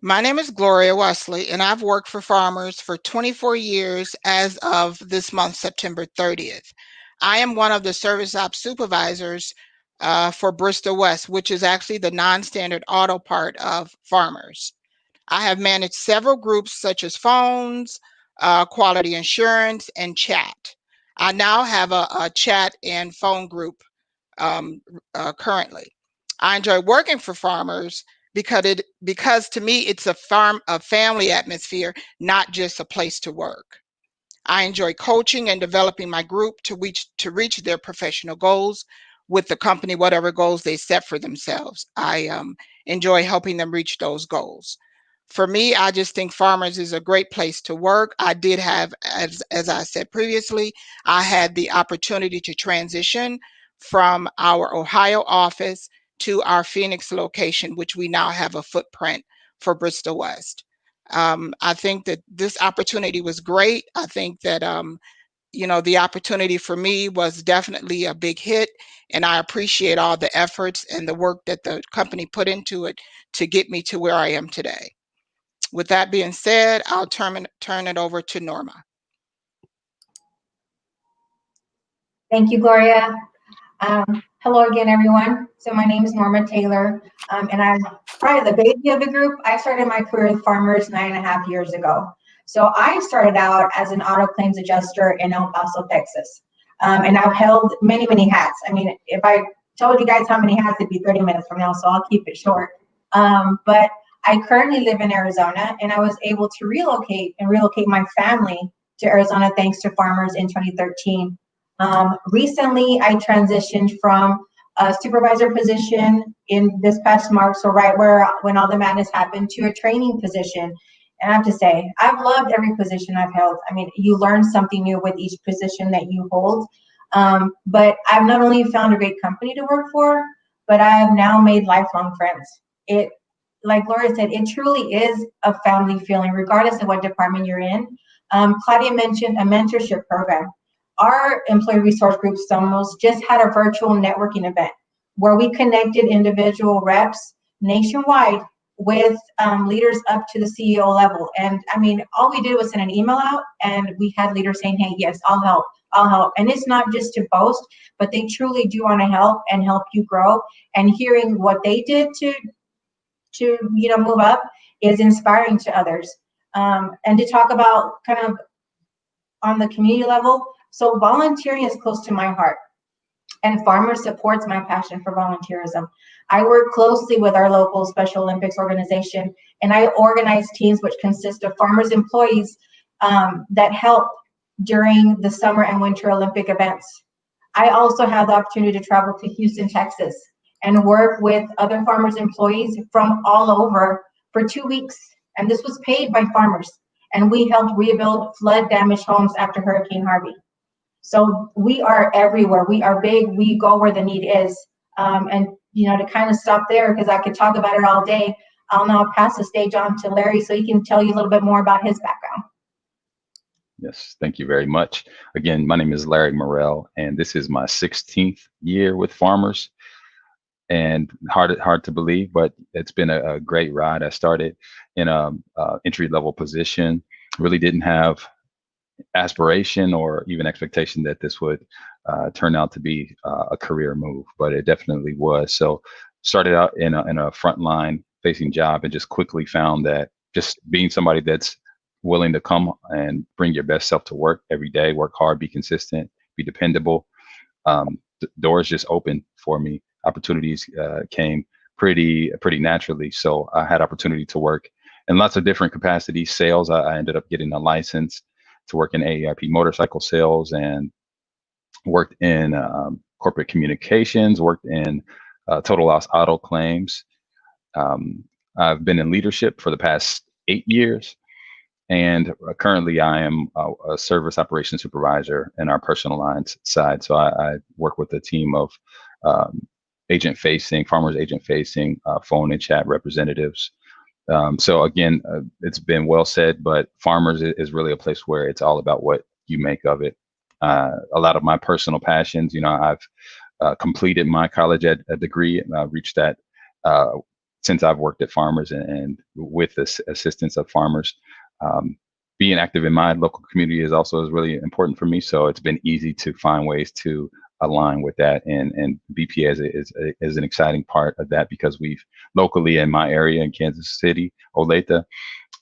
My name is Gloria Wesley, and I've worked for Farmers for 24 years as of this month, September 30th. I am one of the service ops supervisors for Bristol West, which is actually the non-standard auto part of Farmers. I have managed several groups such as phones, quality insurance, and chat. I now have a chat and phone group currently. I enjoy working for Farmers because to me it's a family atmosphere, not just a place to work. I enjoy coaching and developing my group to reach their professional goals with the company, whatever goals they set for themselves. I enjoy helping them reach those goals. For me, I just think Farmers is a great place to work. I did have, as I said previously, I had the opportunity to transition from our Ohio office to our Phoenix location, which we now have a footprint for Bristol West. I think that this opportunity was great. I think that, the opportunity for me was definitely a big hit, and I appreciate all the efforts and the work that the company put into it to get me to where I am today. With that being said, I'll turn it over to Norma. Thank you, Gloria. Hello again, everyone. So my name is Norma Taylor, and I'm probably the baby of the group. I started my career with Farmers 9.5 years ago. So I started out as an auto claims adjuster in El Paso, Texas. And I've held many, many hats. I mean, if I told you guys how many hats, it'd be 30 minutes from now, so I'll keep it short. But I currently live in Arizona, and I was able to relocate my family to Arizona thanks to Farmers in 2013. Recently, I transitioned from a supervisor position in this past March, so right when all the madness happened, to a training position. And I have to say, I've loved every position I've held. I mean, you learn something new with each position that you hold. But I've not only found a great company to work for, but I have now made lifelong friends. Like Gloria said, it truly is a family feeling, regardless of what department you're in. Claudia mentioned a mentorship program. Our employee resource group, Somos, just had a virtual networking event where we connected individual reps nationwide with leaders up to the CEO level. And I mean, all we did was send an email out, and we had leaders saying, hey, yes, I'll help. And it's not just to boast, but they truly do want to help and help you grow. And hearing what they did to move up is inspiring to others. And to talk about kind of on the community level, so volunteering is close to my heart, and Farmers supports my passion for volunteerism. I work closely with our local Special Olympics organization, and I organize teams which consist of Farmers employees that help during the summer and winter Olympic events. I also have the opportunity to travel to Houston, Texas, and work with other Farmers employees from all over for 2 weeks. And this was paid by Farmers. And we helped rebuild flood-damaged homes after Hurricane Harvey. So we are everywhere. We are big. We go where the need is. And to kind of stop there, because I could talk about it all day, I'll now pass the stage on to Larry so he can tell you a little bit more about his background. Yes, thank you very much. Again, my name is Larry Murrell, and this is my 16th year with Farmers. And hard to believe, but it's been a great ride. I started in a entry-level position, really didn't have aspiration or even expectation that this would turn out to be a career move, but it definitely was. So started out in a frontline facing job, and just quickly found that just being somebody that's willing to come and bring your best self to work every day, work hard, be consistent, be dependable, doors just opened for me. Opportunities came pretty naturally. So I had opportunity to work in lots of different capacities. Sales, I ended up getting a license to work in AARP motorcycle sales, and worked in corporate communications, worked in total loss auto claims. I've been in leadership for the past 8 years. And currently I am a service operations supervisor in our personal lines side. So I work with a team of Farmers agent facing phone and chat representatives. So again, it's been well said, but Farmers is really a place where it's all about what you make of it. A lot of my personal passions, I've completed my college degree, and I've reached that since I've worked at Farmers, and with the assistance of Farmers. Being active in my local community is really important for me. So it's been easy to find ways to align with that. And BPA is an exciting part of that, because we've locally in my area in Kansas City, Olathe,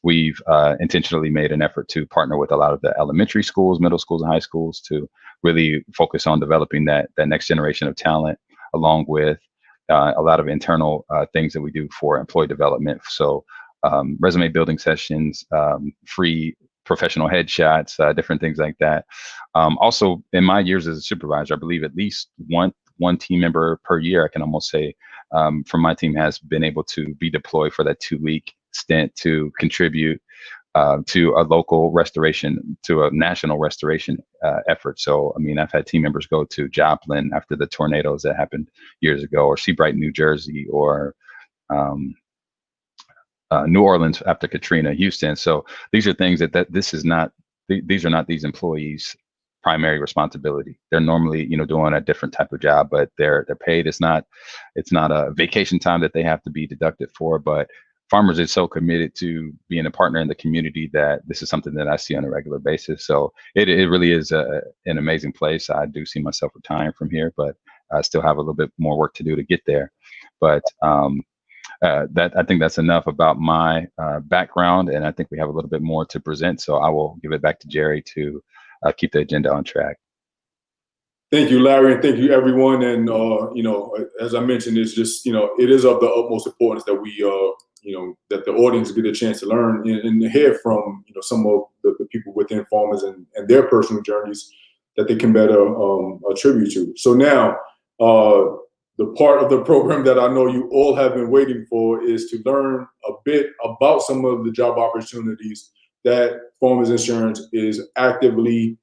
we've intentionally made an effort to partner with a lot of the elementary schools, middle schools, and high schools to really focus on developing that next generation of talent, along with a lot of internal things that we do for employee development. So resume building sessions, free professional headshots, different things like that. Also, in my years as a supervisor, I believe at least one team member per year, I can almost say, from my team has been able to be deployed for that 2-week stint to contribute to a local restoration, to a national restoration effort. So, I mean, I've had team members go to Joplin after the tornadoes that happened years ago, or Seabright, New Jersey, or New Orleans after Katrina, Houston. So these are things that this is not, these are not these employees' primary responsibility. They're normally, doing a different type of job, but they're paid. It's not a vacation time that they have to be deducted for. But Farmers is so committed to being a partner in the community that this is something that I see on a regular basis. So it really is an amazing place. I do see myself retiring from here, but I still have a little bit more work to do to get there. But that, I think that's enough about my background, and I think we have a little bit more to present. So I will give it back to Jerry to keep the agenda on track. Thank you, Larry, and thank you, everyone. And as I mentioned, it's just it is of the utmost importance that we that the audience get a chance to learn and hear from some of the people within Farmers and their personal journeys that they can better attribute to. So now, the part of the program that I know you all have been waiting for is to learn a bit about some of the job opportunities that Farmers Insurance is actively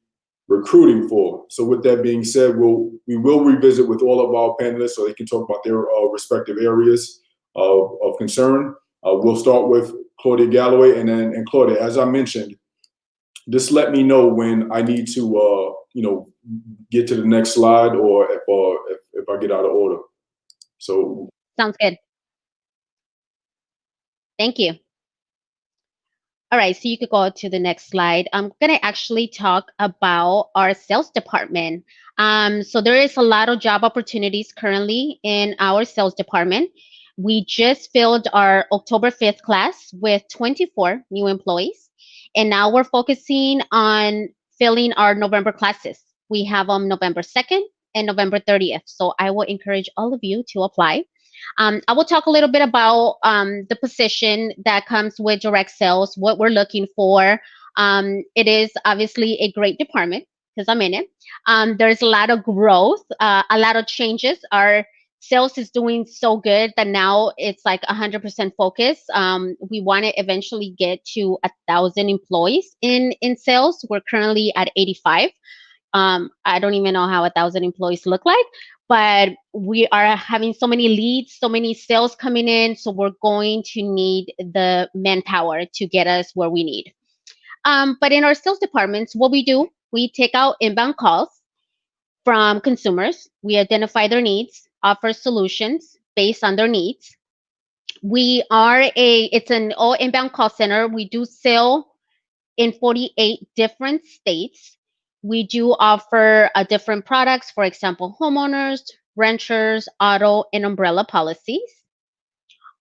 recruiting for. So with that being said, we will revisit with all of our panelists so they can talk about their respective areas of concern. We'll start with Claudia Galloway, and Claudia, as I mentioned, just let me know when I need to get to the next slide, or if I get out of order. So sounds good. Thank you. All right, so you could go to the next slide. I'm going to actually talk about our sales department. So there is a lot of job opportunities currently in our sales department. We just filled our October 5th class with 24 new employees, and now we're focusing on filling our November classes. We have them November 2nd and November 30th, so I will encourage all of you to apply. I will talk a little bit about the position that comes with direct sales, what we're looking for. It is obviously a great department because I'm in it. There's a lot of growth, a lot of changes. Our sales is doing so good that now it's like 100% focus. We want to eventually get to 1,000 employees in sales. We're currently at 85. I don't even know how 1,000 employees look like, but we are having so many leads, so many sales coming in. So we're going to need the manpower to get us where we need. But in our sales departments, what we do, we take out inbound calls from consumers. We identify their needs, offer solutions based on their needs. It's an all inbound call center. We do sell in 48 different states. We do offer different products, for example, homeowners, renters, auto, and umbrella policies.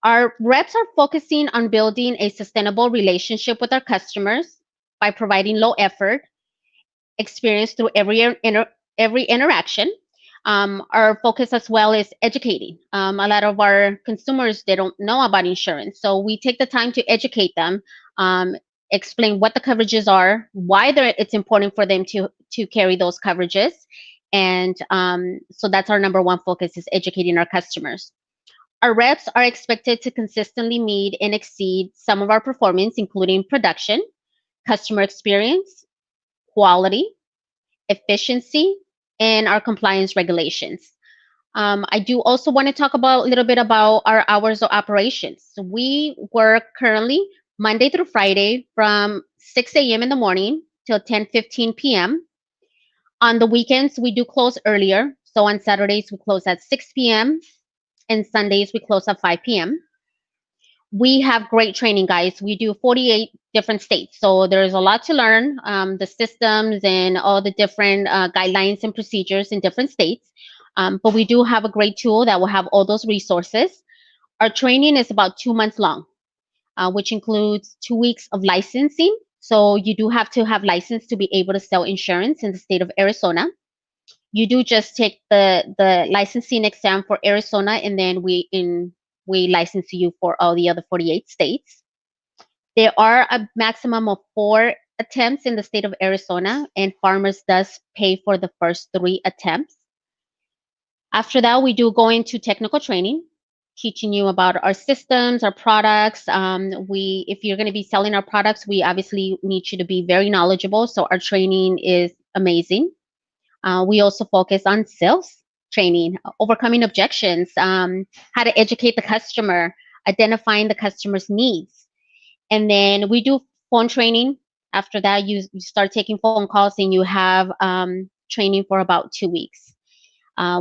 Our reps are focusing on building a sustainable relationship with our customers by providing low effort experience through every interaction. Our focus as well is educating. A lot of our consumers, they don't know about insurance. So we take the time to educate them, explain what the coverages are, why it's important for them to carry those coverages. And so that's our number one focus, is educating our customers. Our reps are expected to consistently meet and exceed some of our performance, including production, customer experience, quality, efficiency, and our compliance regulations. I do also want to talk a little bit about our hours of operations. So we work currently Monday through Friday from 6 a.m. in the morning till 10:15 p.m. On the weekends, we do close earlier. So on Saturdays, we close at 6 p.m. and Sundays, we close at 5 p.m. we have great training, guys. We do 48 different states, so there's a lot to learn, the systems and all the different guidelines and procedures in different states. But we do have a great tool that will have all those resources. Our training is about 2 months long, which includes 2 weeks of licensing. So you do have to have license to be able to sell insurance in the state of Arizona. You do just take the licensing exam for Arizona, and then we license you for all the other 48 states. There are a maximum of 4 attempts in the state of Arizona, and Farmers does pay for the first 3 attempts. After that, we do go into technical training, teaching you about our systems, our products. If you're going to be selling our products, we obviously need you to be very knowledgeable. So our training is amazing. We also focus on sales training, overcoming objections, how to educate the customer, identifying the customer's needs. And then we do phone training. After that, you start taking phone calls, and you have training for about 2 weeks.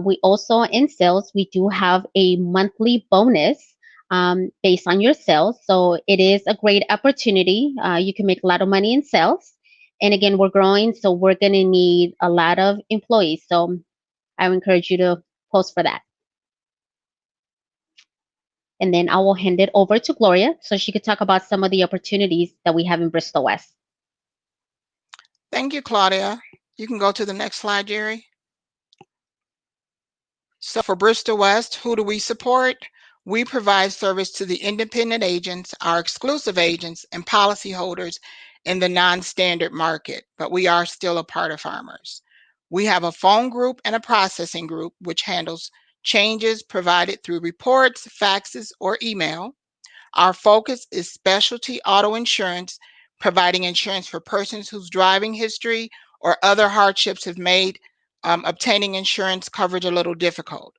We also, in sales, we do have a monthly bonus based on your sales. So it is a great opportunity. You can make a lot of money in sales. And again, we're growing, so we're going to need a lot of employees. So I would encourage you to post for that. And then I will hand it over to Gloria so she could talk about some of the opportunities that we have in Bristol West. Thank you, Claudia. You can go to the next slide, Jerry. So for Bristol West, who do we support? We provide service to the independent agents, our exclusive agents, and policyholders in the non-standard market, but we are still a part of Farmers. We have a phone group and a processing group, which handles changes provided through reports, faxes, or email. Our focus is specialty auto insurance, providing insurance for persons whose driving history or other hardships have made obtaining insurance coverage a little difficult.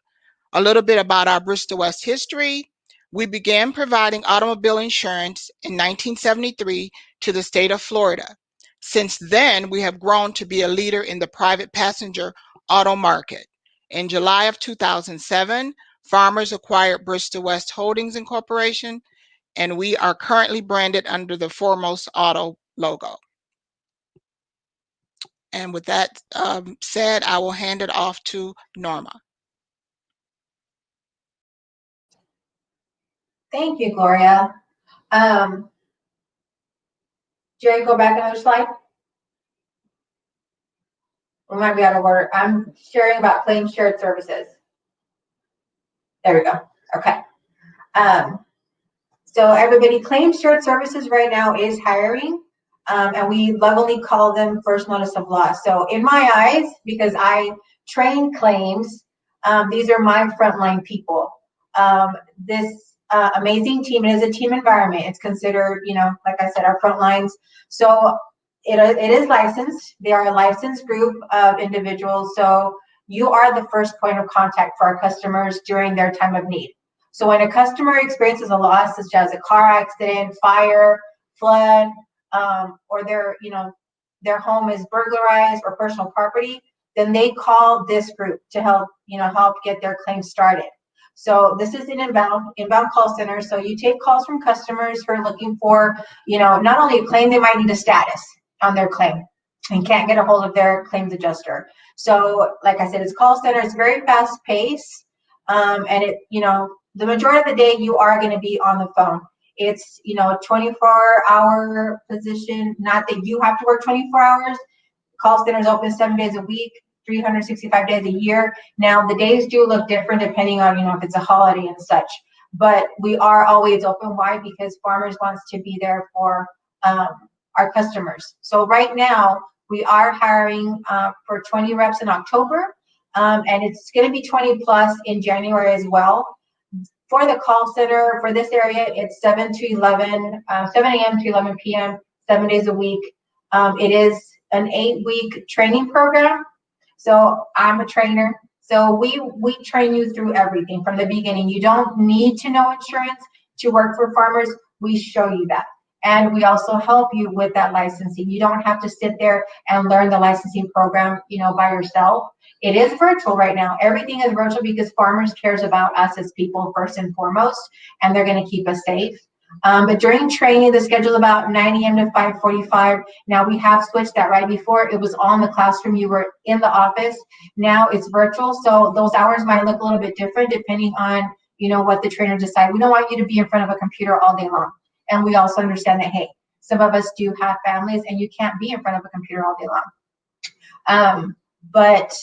A little bit about our Bristol West history. We began providing automobile insurance in 1973 to the state of Florida. Since then, we have grown to be a leader in the private passenger auto market. In July of 2007, Farmers acquired Bristol West Holdings Incorporation, and we are currently branded under the Foremost Auto logo. And with that said, I will hand it off to Norma. Thank you, Gloria. Jerry, go back another slide. We might be out of order. I'm sharing about claim shared services. There we go. Okay. So everybody, claim shared services right now is hiring, and we lovingly call them first notice of loss. So in my eyes, because I train claims, these are my frontline people. This amazing team, it is a team environment. It's considered, like I said, our front lines. So it is licensed. They are a licensed group of individuals. So you are the first point of contact for our customers during their time of need. So when a customer experiences a loss, such as a car accident, fire, flood, or their home is burglarized or personal property, then they call this group to help get their claim started. So this is an inbound call center. So you take calls from customers who are looking for, not only a claim, they might need a status on their claim and can't get a hold of their claims adjuster. So like I said, it's call center. It's very fast paced, and the majority of the day you are going to be on the phone. It's a 24-hour position. Not that you have to work 24 hours. Call centers open 7 days a week, 365 days a year. Now the days do look different depending on if it's a holiday and such. But we are always open. Why? Because Farmers wants to be there for our customers. So right now we are hiring for 20 reps in October, and it's going to be 20 plus in January as well. For the call center for this area, it's 7 a.m. to 11 p.m., 7 days a week. It is an 8-week training program. So I'm a trainer. So we train you through everything from the beginning. You don't need to know insurance to work for Farmers. We show you that. And we also help you with that licensing. You don't have to sit there and learn the licensing program, by yourself. It is virtual right now. Everything is virtual because Farmers cares about us as people first and foremost, and they're going to keep us safe. But during training, the schedule is about 9 a.m. to 5:45. Now we have switched that. Right before it was all in the classroom, you were in the office. Now it's virtual, so those hours might look a little bit different depending on what the trainer decides. We don't want you to be in front of a computer all day long, and we also understand that, hey, some of us do have families, and you can't be in front of a computer all day long. But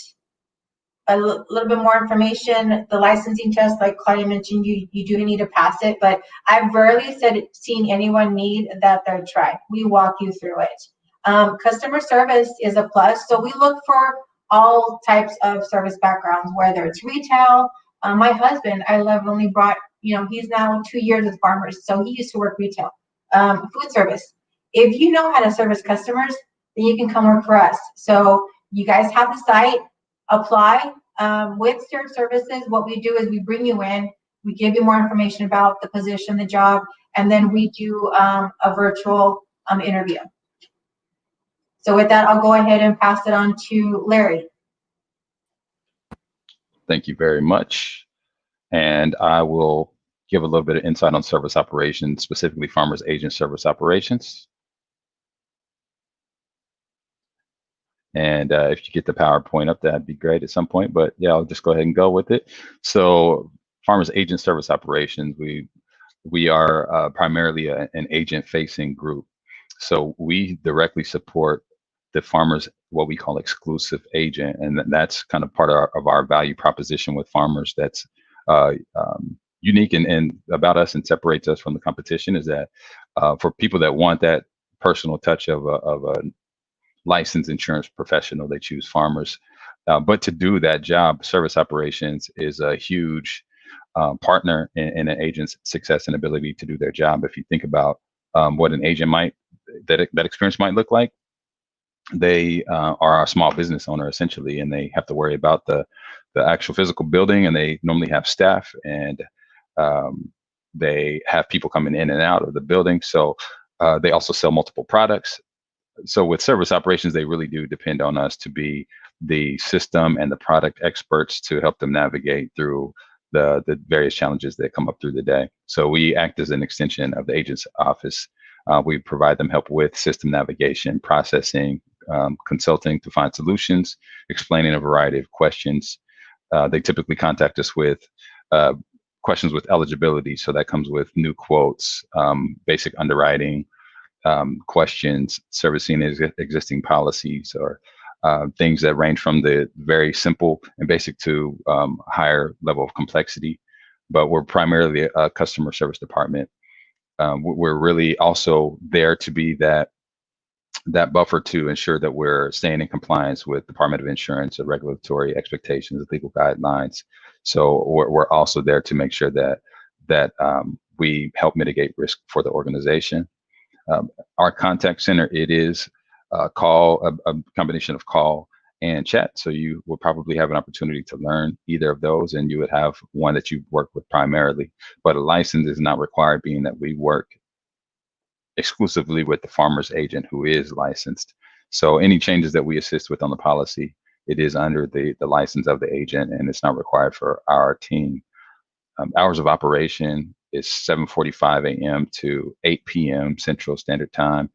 a little bit more information. The licensing test, like Claudia mentioned, you do need to pass it, but I've rarely seen anyone need that third try. We walk you through it. Customer service is a plus, so we look for all types of service backgrounds, whether it's retail. My husband, I love, only brought, he's now 2 years with Farmers, so he used to work retail. Food service. If you know how to service customers, then you can come work for us. So you guys have the site. Apply. With shared services, what we do is we bring you in, we give you more information about the position, the job, and then we do a virtual interview. So with that, I'll go ahead and pass it on to Larry. Thank you very much. And I will give a little bit of insight on service operations, specifically Farmers Agent service operations. And if you get the PowerPoint up, that'd be great at some point. But yeah, I'll just go ahead and go with it. So Farmers Agent service operations, we are primarily an agent-facing group. So we directly support the farmers, what we call exclusive agent, and that's kind of part of our value proposition with farmers. That's unique and about us and separates us from the competition is that for people that want that personal touch of a licensed insurance professional, they choose Farmers. But to do that job, service operations is a huge partner in an agent's success and ability to do their job. If you think about what an agent that experience might look like, they are a small business owner essentially, and they have to worry about the actual physical building, and they normally have staff, and they have people coming in and out of the building. So they also sell multiple products. So with service operations, they really do depend on us to be the system and the product experts to help them navigate through the various challenges that come up through the day. So we act as an extension of the agent's office. We provide them help with system navigation, processing, consulting to find solutions, explaining a variety of questions. They typically contact us with questions with eligibility. So that comes with new quotes, basic underwriting, questions, servicing existing policies, or things that range from the very simple and basic to higher level of complexity. But we're primarily a customer service department. We're really also there to be that buffer to ensure that we're staying in compliance with Department of Insurance or regulatory expectations, legal guidelines. So we're also there to make sure that we help mitigate risk for the organization. Our contact center, it is a combination of call and chat. So you will probably have an opportunity to learn either of those, and you would have one that you work with primarily. But a license is not required, being that we work exclusively with the farmer's agent who is licensed. So any changes that we assist with on the policy, it is under the license of the agent, and it's not required for our team. Hours of operation is 7:45 a.m. to 8 p.m. Central Standard Time.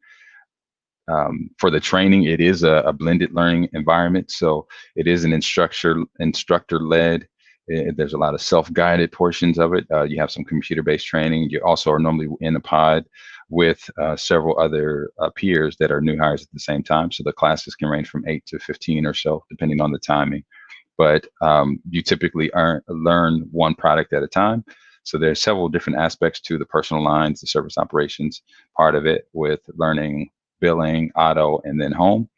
For the training, it is a blended learning environment. So it is an instructor-led. There's a lot of self-guided portions of it. You have some computer-based training. You also are normally in a pod with several other peers that are new hires at the same time. So the classes can range from 8 to 15 or so, depending on the timing. But you typically learn one product at a time. So there's several different aspects to the personal lines, the service operations part of it, with learning billing, auto, and then home,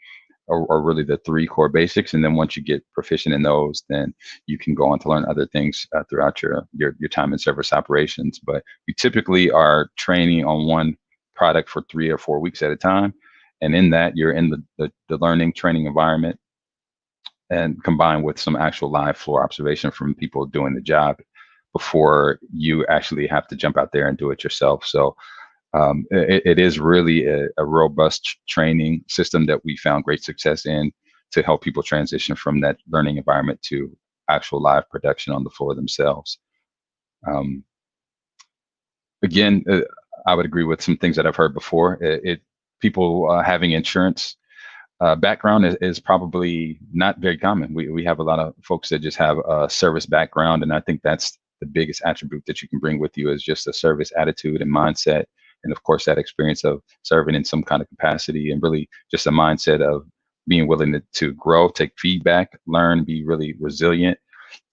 are really the three core basics. And then once you get proficient in those, then you can go on to learn other things throughout your time in service operations. But you typically are training on one product for 3 or 4 weeks at a time. And in that, you're in the learning training environment, and combined with some actual live floor observation from people doing the job before you actually have to jump out there and do it yourself. So it is really a robust training system that we found great success in to help people transition from that learning environment to actual live production on the floor themselves. Again, I would agree with some things that I've heard before. People having insurance background is probably not very common. We have a lot of folks that just have a service background, and I think that's the biggest attribute that you can bring with you is just a service attitude and mindset, and of course that experience of serving in some kind of capacity, and really just a mindset of being willing to grow, take feedback, learn, be really resilient,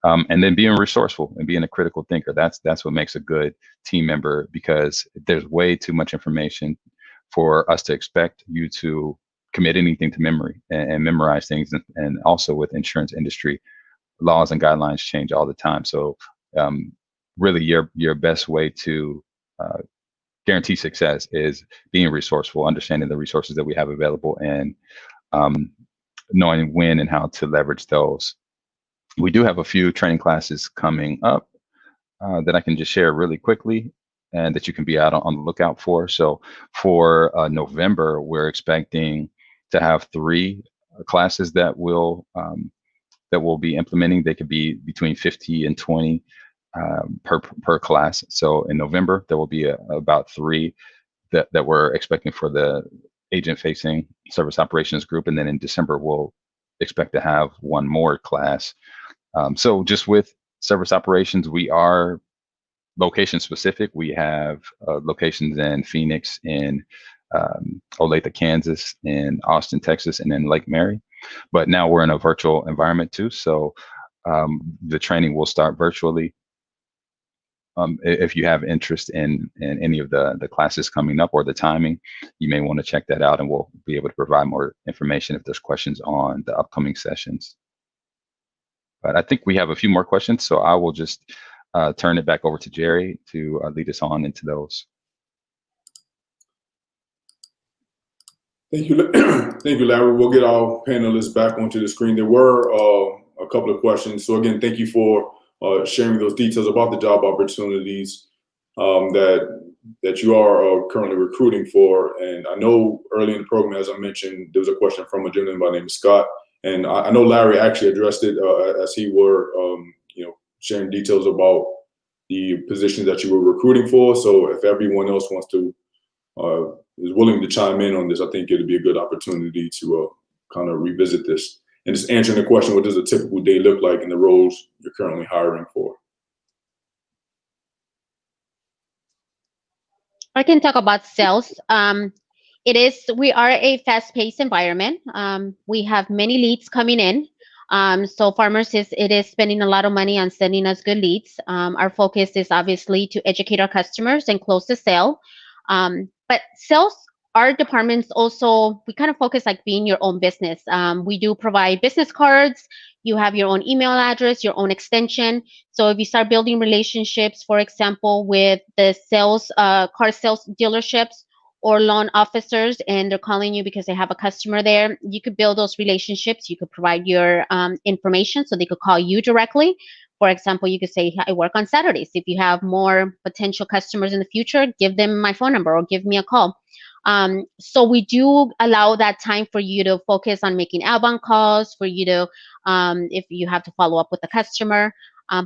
and then being resourceful and being a critical thinker. That's what makes a good team member, because there's way too much information for us to expect you to commit anything to memory and memorize things. And also with insurance industry, laws and guidelines change all the time. So really your best way to guarantee success is being resourceful, understanding the resources that we have available, and knowing when and how to leverage those. We do have a few training classes coming up that I can just share really quickly and that you can be out on the lookout for. So for November, we're expecting to have 3 classes that we'll be implementing. They could be between 50 and 20 per class. So in November, there will be about 3 that we're expecting for the agent-facing service operations group. And then in December, we'll expect to have 1 more class. So just with service operations, we are location specific. We have locations in Phoenix, in Olathe, Kansas, in Austin, Texas, and in Lake Mary. But now we're in a virtual environment too. So the training will start virtually. If you have interest in any of the classes coming up or the timing, you may want to check that out, and we'll be able to provide more information if there's questions on the upcoming sessions. But I think we have a few more questions, so I will just turn it back over to Jerry to lead us on into those. Thank you, thank you, Larry. We'll get our panelists back onto the screen. There were a couple of questions. So again, thank you for sharing those details about the job opportunities that you are currently recruiting for. And I know early in the program, as I mentioned, there was a question from a gentleman by the name of Scott. And I know Larry actually addressed it as he were, sharing details about the positions that you were recruiting for. So if everyone else wants to, is willing to chime in on this, I think it'd be a good opportunity to kind of revisit this. And just answering the question, what does a typical day look like in the roles you're currently hiring for? I can talk about sales. We are a fast-paced environment. We have many leads coming in. So farmers is spending a lot of money on sending us good leads. Our focus is obviously to educate our customers and close the sale. But sales, our departments also, we kind of focus like being your own business. We do provide business cards. You have your own email address, your own extension. So if you start building relationships, for example, with the car sales dealerships or loan officers, and they're calling you because they have a customer there, you could build those relationships. You could provide your information so they could call you directly. For example, you could say, I work on Saturdays. If you have more potential customers in the future, give them my phone number or give me a call. So we do allow that time for you to focus on making outbound calls, for you to, if you have to follow up with the customer,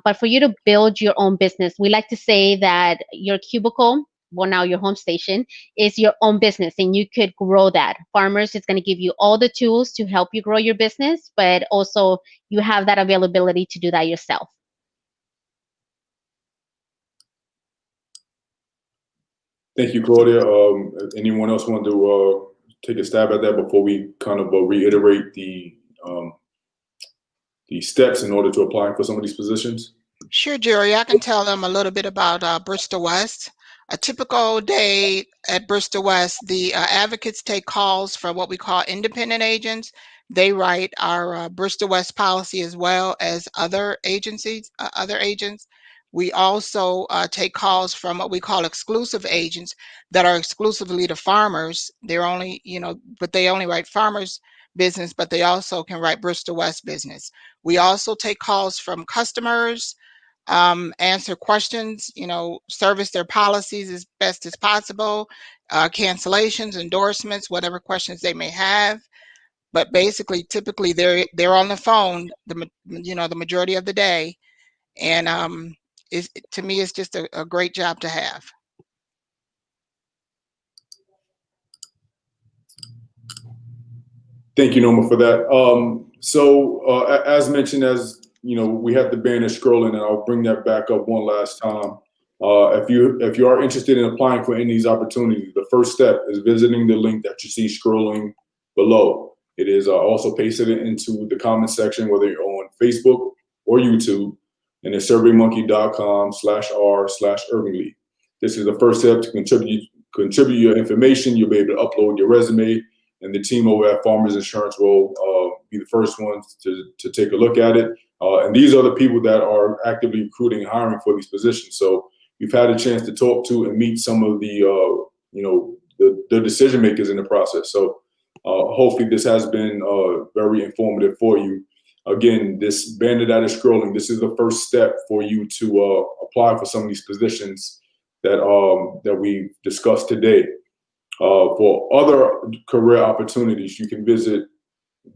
but for you to build your own business. We like to say that your cubicle, well, now your home station, is your own business, and you could grow that. Farmers is going to give you all the tools to help you grow your business, but also you have that availability to do that yourself. Thank you, Claudia. Anyone else want to take a stab at that before we kind of reiterate the steps in order to apply for some of these positions? Sure, Jerry. I can tell them a little bit about Bristol West. A typical day at Bristol West, the advocates take calls from what we call independent agents. They write our Bristol West policy as well as other agencies, other agents. We also take calls from what we call exclusive agents that are exclusively to farmers. They're only, but they only write farmers business, but they also can write Bristol West business. We also take calls from customers, answer questions, service their policies as best as possible, cancellations, endorsements, whatever questions they may have. But basically, typically they're on the phone the majority of the day, and to me, it's just a great job to have. Thank you, Norma, for that. As mentioned, as you know, we had the banner scrolling, and I'll bring that back up one last time. If you are interested in applying for any of these opportunities, the first step is visiting the link that you see scrolling below. It is also pasted into the comment section, whether you're on Facebook or YouTube, and it's surveymonkey.com/r/urbanleague. This is the first step to contribute your information. You'll be able to upload your resume, and the team over at Farmers Insurance will be the first ones to take a look at it. And these are the people that are actively recruiting and hiring for these positions. So you've had a chance to talk to and meet some of the the decision makers in the process. So hopefully this has been very informative for you. Again, this banner that is scrolling, this is the first step for you to apply for some of these positions that we discussed today. For other career opportunities, you can visit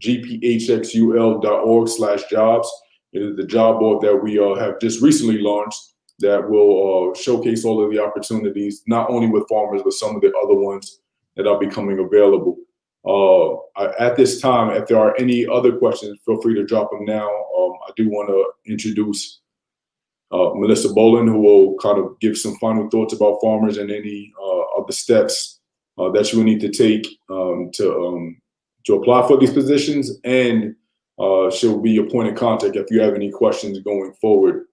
gphxul.org/jobs. It is the job board that we have just recently launched that will showcase all of the opportunities, not only with farmers, but some of the other ones that are becoming available. At this time, if there are any other questions, feel free to drop them now. I do want to introduce Melissa Boland, who will kind of give some final thoughts about farmers and any of the steps that you will need to take to apply for these positions, and she'll be your point of contact if you have any questions going forward.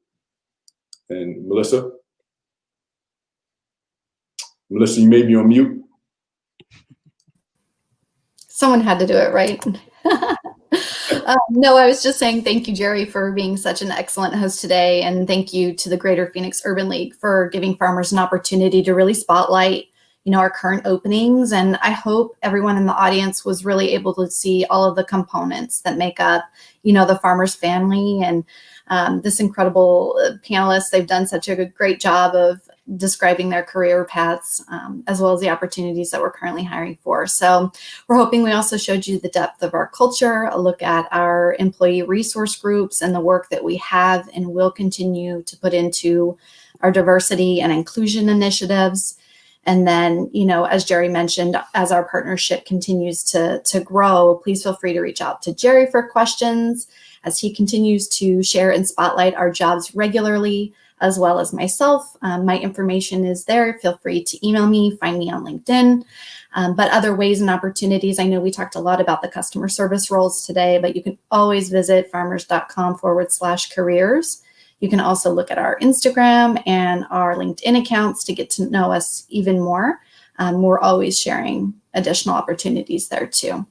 And Melissa, you may be on mute. Someone had to do it, right? No, I was just saying thank you, Jerry, for being such an excellent host today. And thank you to the Greater Phoenix Urban League for giving farmers an opportunity to really spotlight, our current openings. And I hope everyone in the audience was really able to see all of the components that make up, the farmers family. And this incredible panelists, they've done such a great job of describing their career paths, as well as the opportunities that we're currently hiring for. So we're hoping we also showed you the depth of our culture, a look at our employee resource groups and the work that we have and will continue to put into our diversity and inclusion initiatives. And then, as Jerry mentioned, as our partnership continues to grow, please feel free to reach out to Jerry for questions as he continues to share and spotlight our jobs regularly, as well as myself. My information is there. Feel free to email me, find me on LinkedIn. But other ways and opportunities, I know we talked a lot about the customer service roles today, but you can always visit farmers.com/careers. You can also look at our Instagram and our LinkedIn accounts to get to know us even more. We're always sharing additional opportunities there too.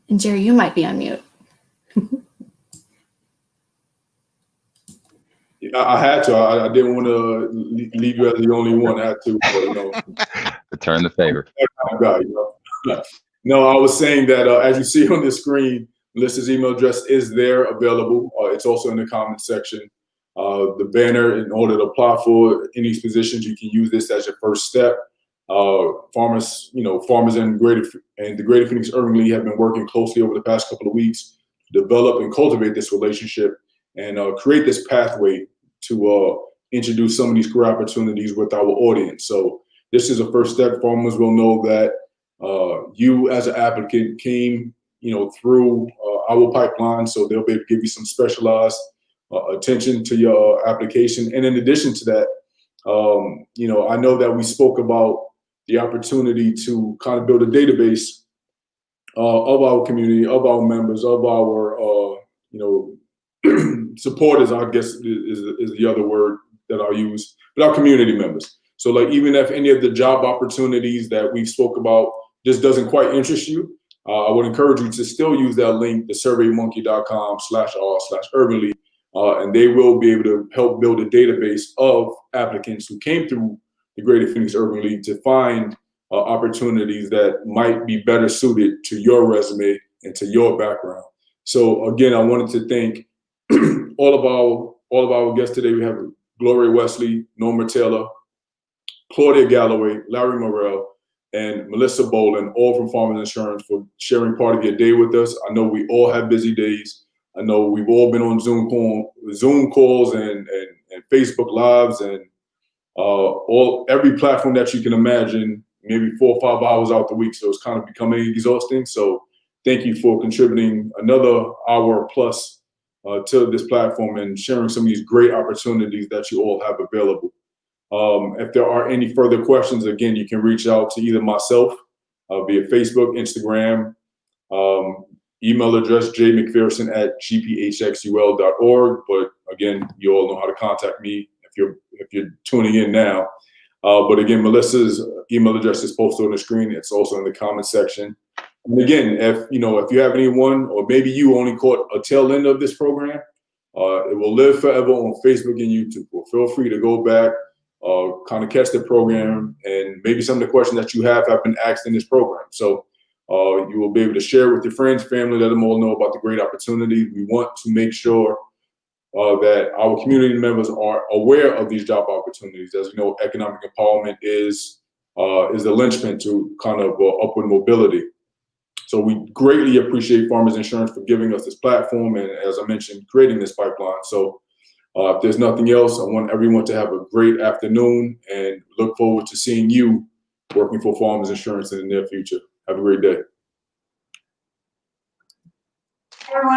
And Jerry, you might be on mute. I had to. I didn't want to leave you as the only one. I had to. Return the favor. No, I was saying that as you see on the screen, Melissa's email address is there available. It's also in the comment section. The banner, in order to apply for any positions, you can use this as your first step. Farmers and the Greater Phoenix Urban League have been working closely over the past couple of weeks to develop and cultivate this relationship and create this pathway to introduce some of these career opportunities with our audience. So this is a first step. Farmers will know that you as an applicant came, through our pipeline, so they'll be able to give you some specialized attention to your application. And in addition to that, I know that we spoke about the opportunity to kind of build a database of our community, of our members, of our, supporters, I guess is the other word that I'll use, but our community members. So like, even if any of the job opportunities that we've spoke about just doesn't quite interest you, I would encourage you to still use that link, the surveymonkey.com/r/urbanleague, and they will be able to help build a database of applicants who came through the Greater Phoenix Urban League to find opportunities that might be better suited to your resume and to your background. So again, I wanted to thank all of our guests today. We have Gloria Wesley, Norma Taylor, Claudia Galloway, Larry Murrell, and Melissa Boland, all from Farmers Insurance, for sharing part of your day with us. I know we all have busy days. I know we've all been on Zoom calls and Facebook Lives and every platform that you can imagine, maybe 4 or 5 hours out the week. So it's kind of becoming exhausting. So thank you for contributing another hour plus to this platform and sharing some of these great opportunities that you all have available. If there are any further questions, again, you can reach out to either myself via Facebook, Instagram, email address jmcpherson@gphxul.org. But again, you all know how to contact me if you're tuning in now. But again, Melissa's email address is posted on the screen. It's also in the comment section. And again, if you have anyone, or maybe you only caught a tail end of this program, it will live forever on Facebook and YouTube. Well, feel free to go back, kind of catch the program, and maybe some of the questions that you have been asked in this program. So you will be able to share with your friends, family, let them all know about the great opportunity. We want to make sure that our community members are aware of these job opportunities. As you know, economic empowerment is the linchpin to kind of upward mobility. So we greatly appreciate Farmers Insurance for giving us this platform and, as I mentioned, creating this pipeline. So if there's nothing else, I want everyone to have a great afternoon and look forward to seeing you working for Farmers Insurance in the near future. Have a great day. Everyone.